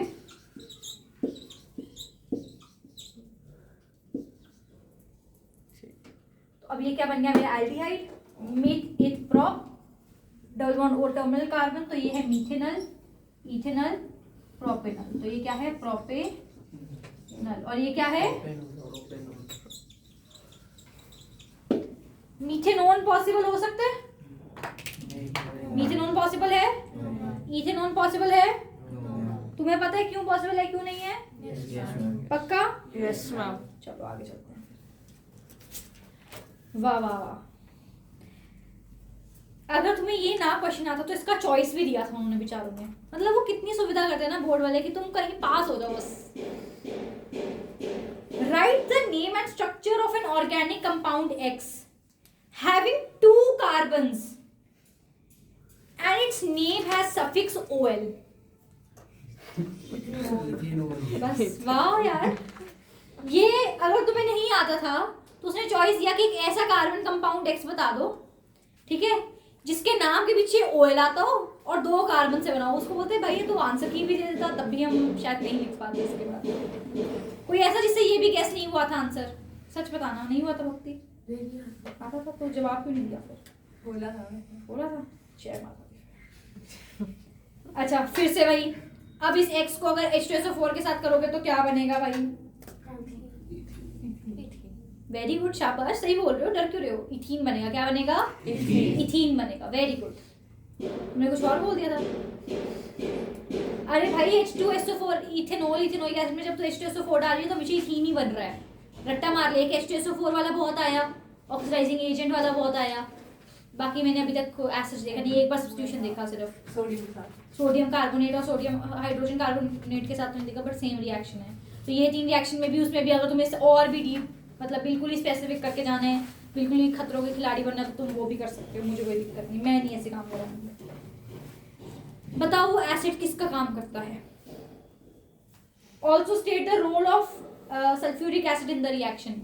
तो अब ये क्या बन गया मेरा एल्डिहाइड, मीथ इथ prop, double bond O terminal carbon, तो ये है मीथेनल, इथेनल, प्रोपेनल। तो ये क्या है? प्रोपेनल। और ये क्या है? मीथेनॉन पॉसिबल हो सकता है? मीथेनॉन पॉसिबल है? इथेनॉन पॉसिबल है? तुम्हें पता है क्यों पॉसिबल है क्यों नहीं है? पक्का? Yes ma'am. चलो आगे चलते हैं। वाह वाह वाह, अगर तुम्हें ये ना क्वेश्चन आता तो इसका चॉइस भी दिया था उन्होंने बेचारों ने। मतलब वो कितनी सुविधा करते हैं ना बोर्ड वाले कि तुम कहीं पास हो जाओ बस। Right the name and structure of an organic compound X having 2 carbons and its name has suffix OL। बस वाह यार, ये अगर तुम्हें नहीं आता था तो उसने चॉइस दिया कि एक ऐसा कार्बन कंपाउंड X बता दो, ठीक है, जिसके नाम के पीछे OL आता हो और 2 कार्बन से बनाओ। उसको बोलते भाई ये तो आंसर की भी दे देता, तब भी हम शायद नहीं लिख पाते इसके बाद। कोई ऐसा जिससे ये भी गैस नहीं हुआ था आंसर? सच बताना, नहीं हुआ था भक्ति? आता था तो जवाब क्यों नहीं दिया फिर? बोला था जय माता दी। अच्छा फिर से वही, अब इस X को अगर H2SO4 के साथ करोगे तो क्या बनेगा भाई? वेरी गुड, शाबाश, सही बोल रहे हो, डर क्यों रहे हो? इथीन बनेगा। क्या बनेगा? इथीन बनेगा, वेरी गुड। तुमने कुछ और बोल दिया था। अरे भाई H2SO4 इथेनॉल, इथेनॉइक एसिड में जब तो H2SO4 डाल रही है तो हमेशा इथीन ही बन रहा है। रट्टा मार लिया कि H2SO4 वाला बहुत आया, ऑक्सीडाइजिंग एजेंट वाला बहुत आया, बाकी मैंने अभी तक एसिड देखा नहीं, एक बार सब्स्टिट्यूशन देखा सिर्फ सोडियम कार्बोनेट और सोडियम हाइड्रोजन कार्बोनेट के साथ मैंने देखा, बट सेम रिएक्शन है। तो ये 3 रिएक्शन में भी, उसमें भी अगर तुम्हें और भी डीप मतलब बिल्कुल ही स्पेसिफिक करके जाना है, बिल्कुल ही खतरों के खिलाड़ी बनना, तो तुम वो भी कर सकते हो, मुझे कोई दिक्कत नहीं, मैं नहीं ऐसे काम कर रहा हूँ। बताओ वो एसिड किसका काम करता है? Also state the role of sulphuric acid in the reaction,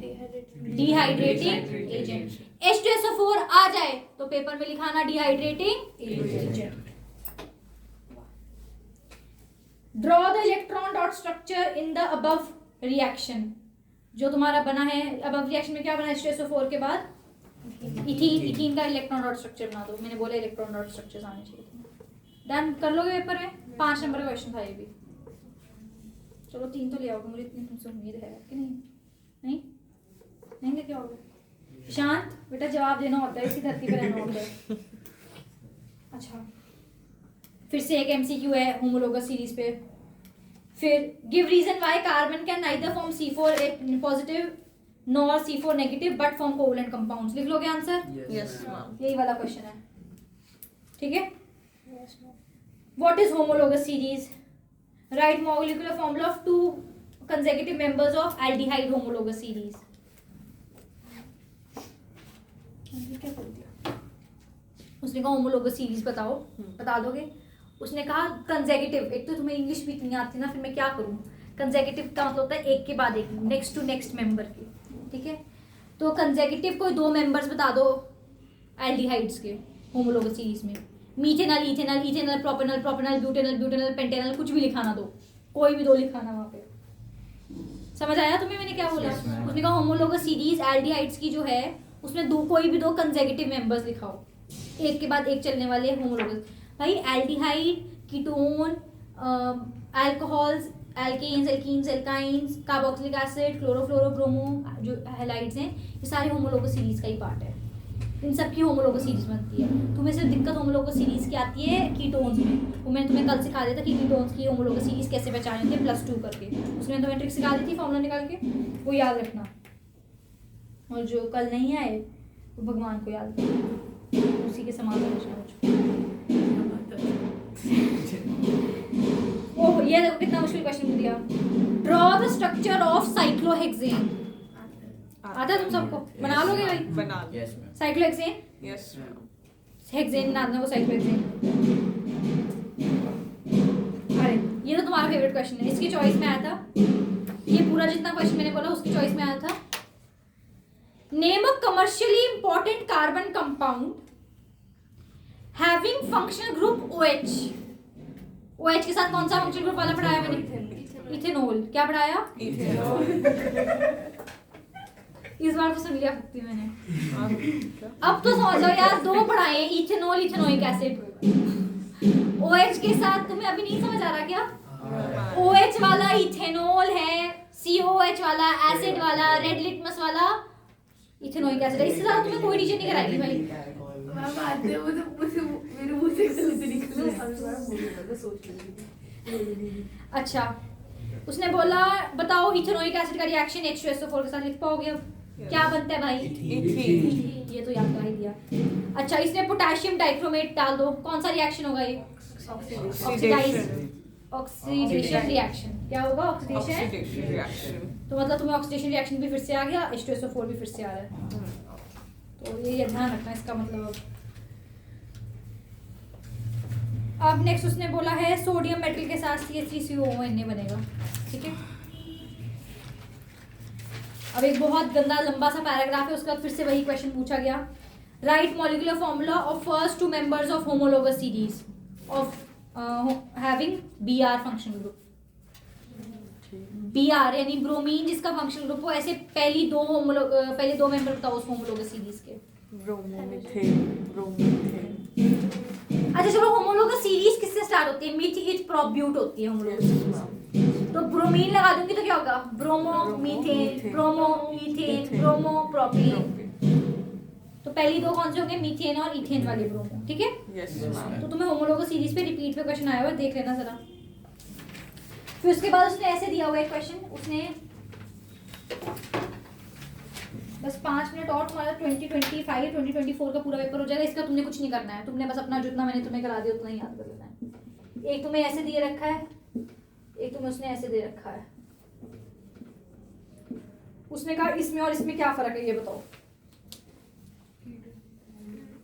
dehydrating agent. H2SO4 आ जाए तो पेपर में लिखाना dehydrating agent. Draw the electron dot structure in the above reaction. जो तुम्हारा बना है अबव रिएक्शन में, क्या बना है H2SO4 के बाद? इथीन का इलेक्ट्रॉन डॉट स्ट्रक्चर बना दो। मैंने बोला इलेक्ट्रॉन डॉट स्ट्रक्चर्स आने चाहिए। डन कर लोगे पेपर में? 5 नंबर का क्वेश्चन था ये भी। चलो 3 तो ले आओगे, मुझे इतनी तुमसे उम्मीद है कि नहीं नहीं लेके आओगे? शांत बेटा, जवाब देना होता है, इसी धरती पर रहना होता है। अच्छा फिर से एक MCQ है होमोलोगस सीरीज पे। फिर give reason why carbon can neither form C4 positive nor C4 negative but form covalent compounds. लिख लोगे आंसर? Yes ma'am. यही वाला क्वेश्चन है, ठीक है। What is homologous series? Right molecular formula of 2 consecutive members of aldehyde homologous series। क्या बोल दिया उसने? कहा होमोलोगस सीरीज बताओ, बता दोगे? उसने कहा कंसेक्यूटिव। एक तो तुम्हें इंग्लिश भी इतनी आती ना, फिर मैं क्या करूं? कंसेक्यूटिव का मतलब होता है एक के बाद एक, नेक्स्ट टू नेक्स्ट मेंबर की, ठीक है। तो कंसेक्यूटिव कोई 2 मेंबर्स बता दो एल्डिहाइड्स के होमोलोगस सीरीज में। Methanal, ethanal, ethanal, propanal, propanal, butanal, butanal, pentanal, कुछ भी लिखाना दो, कोई भी 2 लिखाना वहाँ पे। समझ आया तुम्हें मैंने क्या बोला? उसने कहा होमोलोगस सीरीज एल्डिहाइड्स की जो है उसमें कोई भी 2 कंसेक्यूटिव मेंबर्स लिखाओ, एक के बाद एक चलने वाले होमोलोगस। भाई aldehyde, ketone, alcohols, alkanes, alkenes, alkynes, carboxylic acid, chlorofluoro, bromo जो हैलाइड्स हैं, ये सारे होमोलोगस सीरीज का ही पार्ट है। इन सब की होमोलोगस सीरीज बनती है। तुम्हें सिर्फ दिक्कत होमोलोगस सीरीज की आती है कीटोन्स में। वो मैंने तुम्हें कल सिखा दिया था कि कीटोन्स की होमोलोगस सीरीज कैसे पहचाने थे +2 करके। उसमें तुम्हें ट्रिक सिखा दी थी फॉर्मूला निकाल के, वो याद रखना। और जो कल नहीं आए वो भगवान को याद रखना, उसी के समान समझना मुझको। ओह ये देखो कितना मुश्किल क्वेश्चन दिया। Draw the structure of cyclohexane. आता है तुम सबको? बना लोगे भाई? बना लो। Yes ma'am. Cyclohexane, yes ma'am. Hexane बना देना, वो साइक्लोहेक्सेन। अरे ये तो तुम्हारा फेवरेट क्वेश्चन है, इसकी चॉइस में आया था। ये पूरा जितना क्वेश्चन मैंने बोला उसकी चॉइस में आया था। नेम अ commercially important carbon compound having functional group OH। OH के साथ कौन सा फंक्शनल ग्रुप वाला पढ़ाया मैंने? इथेनॉल। क्या पढ़ाया? इस बार तो सुन लिया फुकती मैंने। अब तो समझ जाओ यार, 2 पढ़ाए, इथेनॉल, इथेनोइक एसिड। OH के साथ तुम्हें अभी नहीं समझ आ रहा क्या? OH वाला इथेनॉल है, COH वाला एसिड वाला, रेड लिटमस वाला इथेनोइक एसिड है। इससे ज्यादा तुम्हें कोई टीचर नहीं कराएगी भाई। मैम आते हैं वो तो मुझे मेरे मुंह से कुछ निकल सोच लूंगी। अच्छा उसने बोला बताओ इथेनोइक एसिड का रिएक्शन H2SO4 के साथ लिख पाओगे अब? क्या बनता है भाई? इथेन। ये तो याद कर ही दिया। अच्छा इसमें पोटेशियम डाइक्रोमेट डाल दो, कौन सा रिएक्शन होगा ये? Oxidation reaction. क्या होगा? Oxidation reaction. तो मतलब तुम्हें ऑक्सीडेशन रिएक्शन भी फिर से आ गया, H2SO4 भी फिर से आ रहा है। तो ये ध्यान रखना इसका मतलब। अब नेक्स्ट उसने बोला है सोडियम मेटल के साथ CH3COONA बनेगा। ठीक है, अब एक बहुत गंदा लंबा सा पैराग्राफ है, उसके बाद फिर से वही क्वेश्चन पूछा गया। Right molecular formula of first 2 members of homologous series of having BR functional group. BR यानी ब्रोमीन जिसका फंक्शनल ग्रुप हो, ऐसे पहले 2 मेंबर बताओ उस होमोलोगस सीरीज के। ब्रोमोमिथेन, ब्रोमीथेन। अच्छा चलो, होमोलोगस सीरीज किससे स्टार्ट होती है? मीथिल प्रोब्यूट होती है होमोलोगस सीरीज। तो ब्रोमीन लगा दूंगी तो क्या होगा? Bromo methane, bromo ethane, bromo propane. तो पहली 2 कौन से होंगे? मीथेन और ईथेन वाले ब्रोमो। ठीक है, यस तो तुम्हें होमोलोगस सीरीज पे रिपीट पे क्वेश्चन आया हुआ है, देख लेना जरा। फिर उसके बाद उसने ऐसे दिया हुआ है क्वेश्चन, उसने बस 5 मिनट और, तुम्हारा 2024 का पूरा पेपर हो जाएगा। इसका तुमने कुछ नहीं करना है, तुमने बस अपना जितना मैंने तुम्हें करा दिया उतना ही याद कर लेना है। एक तुम्हें ऐसे दिए रखा है, एक तुम्हें उसने ऐसे दे रखा है। उसने कहा इसमें और इसमें क्या फर्क है ये बताओ।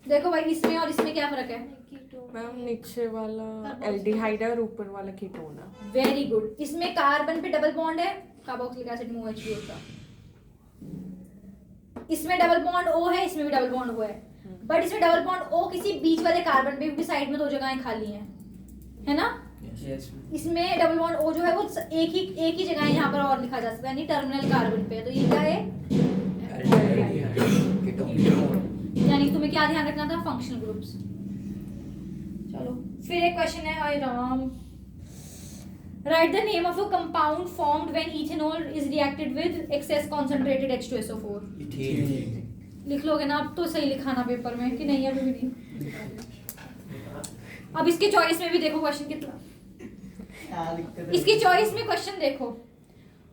देखो भाई इसमें और इसमें क्या फर्क है? मैम नीचे वाला एल्डिहाइड है और ऊपर वाला कीटोन है। Very good. इसमें कार्बन पे डबल बॉन्ड है, कार्बोक्सिलिक एसिड में OH भी होता। इसमें डबल बॉन्ड O है, इसमें भी डबल बॉन्ड O है, बट इसमें डबल बॉन्ड O किसी बीच वाले कार्बन पे, क्योंकि साइड में 2 जगहें खाली हैं, है ना? इसमें डबल बॉन्ड O जो है वो एक ही जगह है यहाँ पर और लिखा जा सकता है, यानी टर्मिनल कार्बन पे। तो ये क्या है? यानी तुम्हें क्या ध्यान रखना था? Functional groups. चलो फिर एक क्वेश्चन है, हाय Ram. Write the name of a compound formed when ethanol is reacted with excess concentrated H2SO4। लिख लोगे ना? अब तो सही लिखाना पेपर में कि नहीं? अभी भी नहीं। अब इसके चॉइस में भी देखो क्वेश्चन कितना, इसकी चॉइस में क्वेश्चन देखो।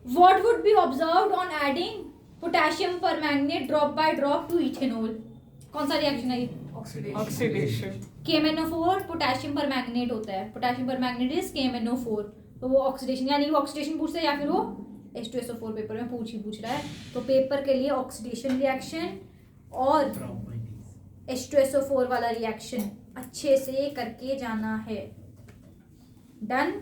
What would be observed on adding potassium permanganate drop by drop to ethanol? कौन सा रिएक्शन है ये? ऑक्सीडेशन। KMnO4 पोटेशियम परमैंगनेट होता है, पोटेशियम परमैंगनेट इज KMnO4। तो वो ऑक्सीडेशन, यानी वो ऑक्सीडेशन पूछता है या फिर वो H2SO4 पेपर में पूछ रहा है। तो पेपर के लिए ऑक्सीडेशन रिएक्शन और H2SO4 वाला रिएक्शन अच्छे से करके जाना है। Done?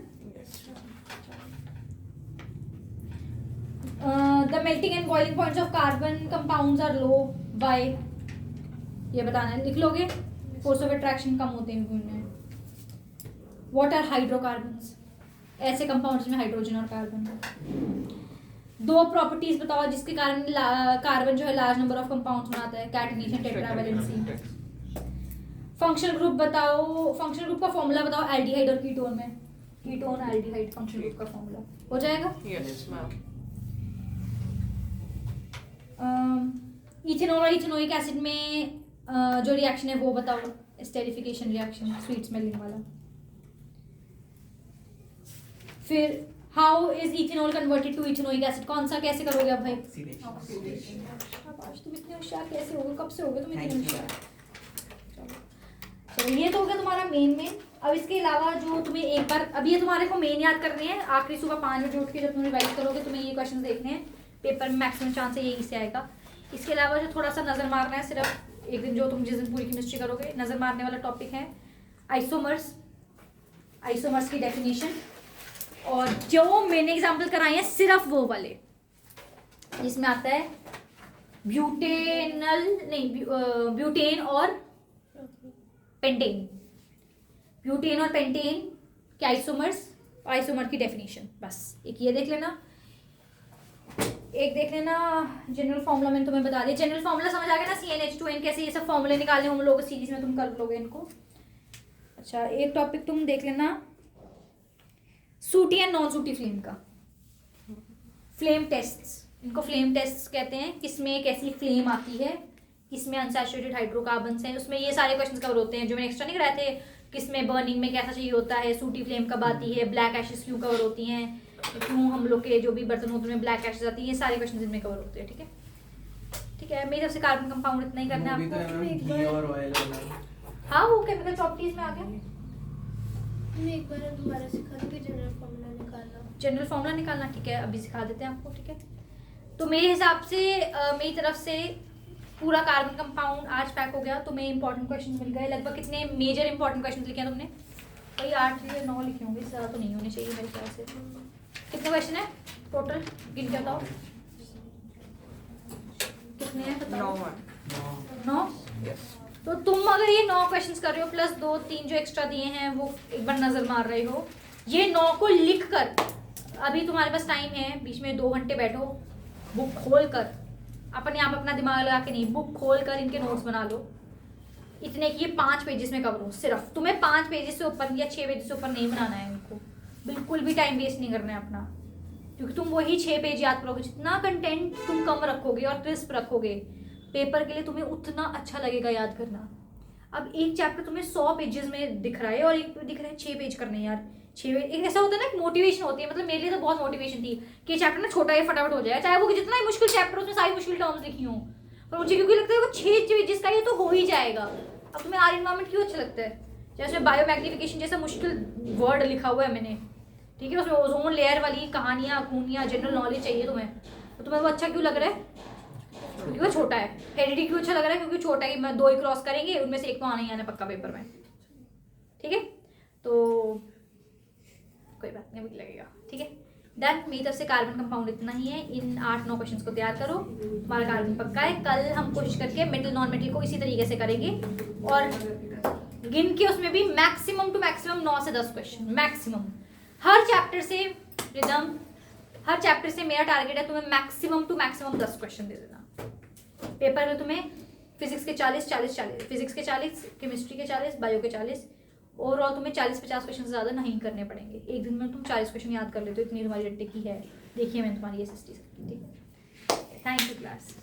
The melting and boiling points of carbon compounds are low by, ये बताना है, लिख लोगे। फोर्स ऑफ अट्रैक्शन कम होते हैं इनमें। What are hydrocarbons? ऐसे कंपाउंड्स में हाइड्रोजन और कार्बन। 2 प्रॉपर्टीज बताओ जिसके कारण कार्बन जो है लार्ज नंबर ऑफ कंपाउंड्स बनाता है, कैटनेशन, टेट्रावैलेंसी। फंक्शनल ग्रुप बताओ, फंक्शनल ग्रुप का फॉर्मूला बताओ एल्डिहाइड और कीटोन में, कीटोन एल्डिहाइड फंक्शनल ग्रुप का फॉर्मूला हो जाएगा। Yes ma'am. इथेनॉल और इथेनोइक एसिड में जो रिएक्शन है वो बताओ, एस्टेरिफिकेशन रिएक्शन, स्वीट स्मेलिंग वाला। फिर how is ethanol converted to ethanoic acid, कौन सा कैसे करोगे आप भाई? शाबाश, तुम इतने होशियार कैसे होगे, कब से होगे तुम इतने होशियार? चलो ये तो हो गया तुम्हारा मेन। अब इसके अलावा जो तुम्हें एक बार, अब ये तुम्हारे को मेन याद करने हैं, आखिरी सुबह 5 बजे उठ के जब तुम रिवाइज करोगे तुम्हें ये क्वेश्चन देखने हैं, पेपर में मैक्सिमम चांस है यही से आएगा। इसके अलावा जो थोड़ा सा नजर मारना है सिर्फ एक दिन, जो तुम जिस दिन पूरी केमिस्ट्री करोगे, नजर मारने वाला टॉपिक है आइसोमर्स, आइसोमर्स की डेफिनेशन, और जो मैंने एग्जाम्पल कराए हैं सिर्फ वो वाले जिसमें आता है ब्यूटेनल नहीं ब्यूटेन और पेंटेन, ब्यूटेन और पेंटेन के आइसोमर्स, आइसोमर की डेफिनेशन। बस एक ये देख लेना, एक देख लेना जनरल फॉर्मूला मैंने तुम्हें बता दिया। जनरल फॉर्मूला समझ आ गया ना, CnH2n कैसे ये सब फॉर्मूले निकालने हम लोग सीरीज में तुम कर लोगे इनको। अच्छा एक टॉपिक तुम देख लेना सूटी एंड नॉन सूटी फ्लेम का, फ्लेम टेस्ट्स, इनको फ्लेम टेस्ट्स कहते हैं। किसमें कैसी फ्लेम आती है, किसमें अनसैचुरेटेड हाइड्रोकार्बन्स हैं, उसमें ये सारे क्वेश्चंस कवर होते हैं जो मैंने एक्स्ट्रा नहीं कराए थे। किसमें बर्निंग में कैसा चाहिए होता है, सूटी फ्लेम कब आती है, ब्लैक एशेस क्यों कवर होती हैं, क्यों हम लोग के जो भी बर्तन होते हैं उनमें ब्लैक एशेस आती है, ये सारे क्वेश्चन इनमें कवर होते हैं। ठीक है, ठीक है, मेरी तरफ से कार्बन कंपाउंड इतना ही करना है आपको। हाँ वो केमिकल प्रॉपर्टीज में आ गया। मैं एक बार दोबारा सिखा दूंगी जनरल फॉर्मूला निकालना। जनरल फॉर्मूला निकालना, ठीक है अभी सिखा देते हैं आपको। ठीक है, तो मेरे हिसाब से मेरी तरफ से पूरा कार्बन कंपाउंड आज पैक हो गया। तुम्हें इंपॉर्टेंट क्वेश्चन मिल गए लगभग। कितने मेजर इंपॉर्टेंट क्वेश्चन लिखे हैं तुमने? वही 8 या 9 लिखे होंगे, ज़्यादा तो नहीं होने चाहिए मेरे ख्याल से। कितने क्वेश्चन है टोटल, गिन के बताओ कितने हैं बताओ। 9। तो तुम अगर ये 9 क्वेश्चंस कर रहे हो प्लस 2-3 जो एक्स्ट्रा दिए हैं वो एक बार नजर मार रहे हो, ये 9 को लिख कर, अभी तुम्हारे पास टाइम है, बीच में 2 घंटे बैठो, बुक खोल कर, अपने आप अपना दिमाग लगा के नहीं, बुक खोल कर इनके नोट्स बना लो। इतने कि ये 5 पेजेस में कवर हो। सिर्फ तुम्हें 5 पेजेस से ऊपर या 6 पेजेस से ऊपर नहीं बनाना है इनको, बिल्कुल भी टाइम वेस्ट नहीं करना है अपना, क्योंकि तुम वही 6 पेज याद करोगे। जितना कंटेंट तुम कम रखोगे और क्रिस्प रखोगे, पेपर के लिए तुम्हें उतना अच्छा लगेगा याद करना। अब एक चैप्टर तुम्हें 100 पेजेस में दिख रहा है और एक दिख रहा है 6 पेज करने यार। 6 पेज एक ऐसा होता है ना, एक मोटिवेशन होती है, मतलब मेरे लिए तो बहुत मोटिवेशन थी कि ये चैप्टर ना छोटा है, फटाफट हो जाए, चाहे वो जितना ही मुश्किल चैप्टर उसमें सारी मुश्किल टर्म्स लिखी हूँ, पर मुझे क्योंकि लगता है वो 6 पेजेस का ये तो हो ही जाएगा। अब तुम्हें आर एनवायरमेंट क्यों अच्छा लगता है, जैसे बायोमैग्निफिकेशन जैसा मुश्किल वर्ड लिखा हुआ है मैंने, ठीक है, उसमें ओजोन लेयर वाली कहानियाँ खूनियाँ जनरल नॉलेज चाहिए तुम्हें, तो तुम्हें वो अच्छा क्यों लग रहा है? क्योंकि वो छोटा है। हेरिडिटी क्यों अच्छा लग रहा है? क्योंकि छोटा है, मैं 2 ही क्रॉस करेंगे, उनमें से एक तो आना ही आना पक्का पेपर में। ठीक है, तो कोई बात नहीं, अभी लगेगा। ठीक है, डन। मेरी तरफ से कार्बन कंपाउंड इतना ही है। इन 8-9 क्वेश्चंस को तैयार करो, तुम्हारा कार्बन पक्का है। कल हम कोशिश करके मेटल नॉन मेटल को इसी तरीके से करेंगे और गिन के उसमें भी मैक्सिमम टू मैक्सिमम 9 से 10 क्वेश्चन मैक्सिमम। हर चैप्टर से रिदम, हर चैप्टर से मेरा टारगेट है तुम्हें मैक्सिमम टू मैक्सिमम 10 क्वेश्चन दे देना। पेपर में तुम्हें फिजिक्स के 40, फिजिक्स के 40, केमिस्ट्री के 40, बायो के 40, ओवरऑल तुम्हें 40-50 क्वेश्चन से ज़्यादा नहीं करने पड़ेंगे। एक दिन में तुम 40 क्वेश्चन याद कर लेते हो, इतनी तुम्हारी रट्टे की है। देखिए मैंने तुम्हारी SST से। ठीक है, थैंक यू क्लास।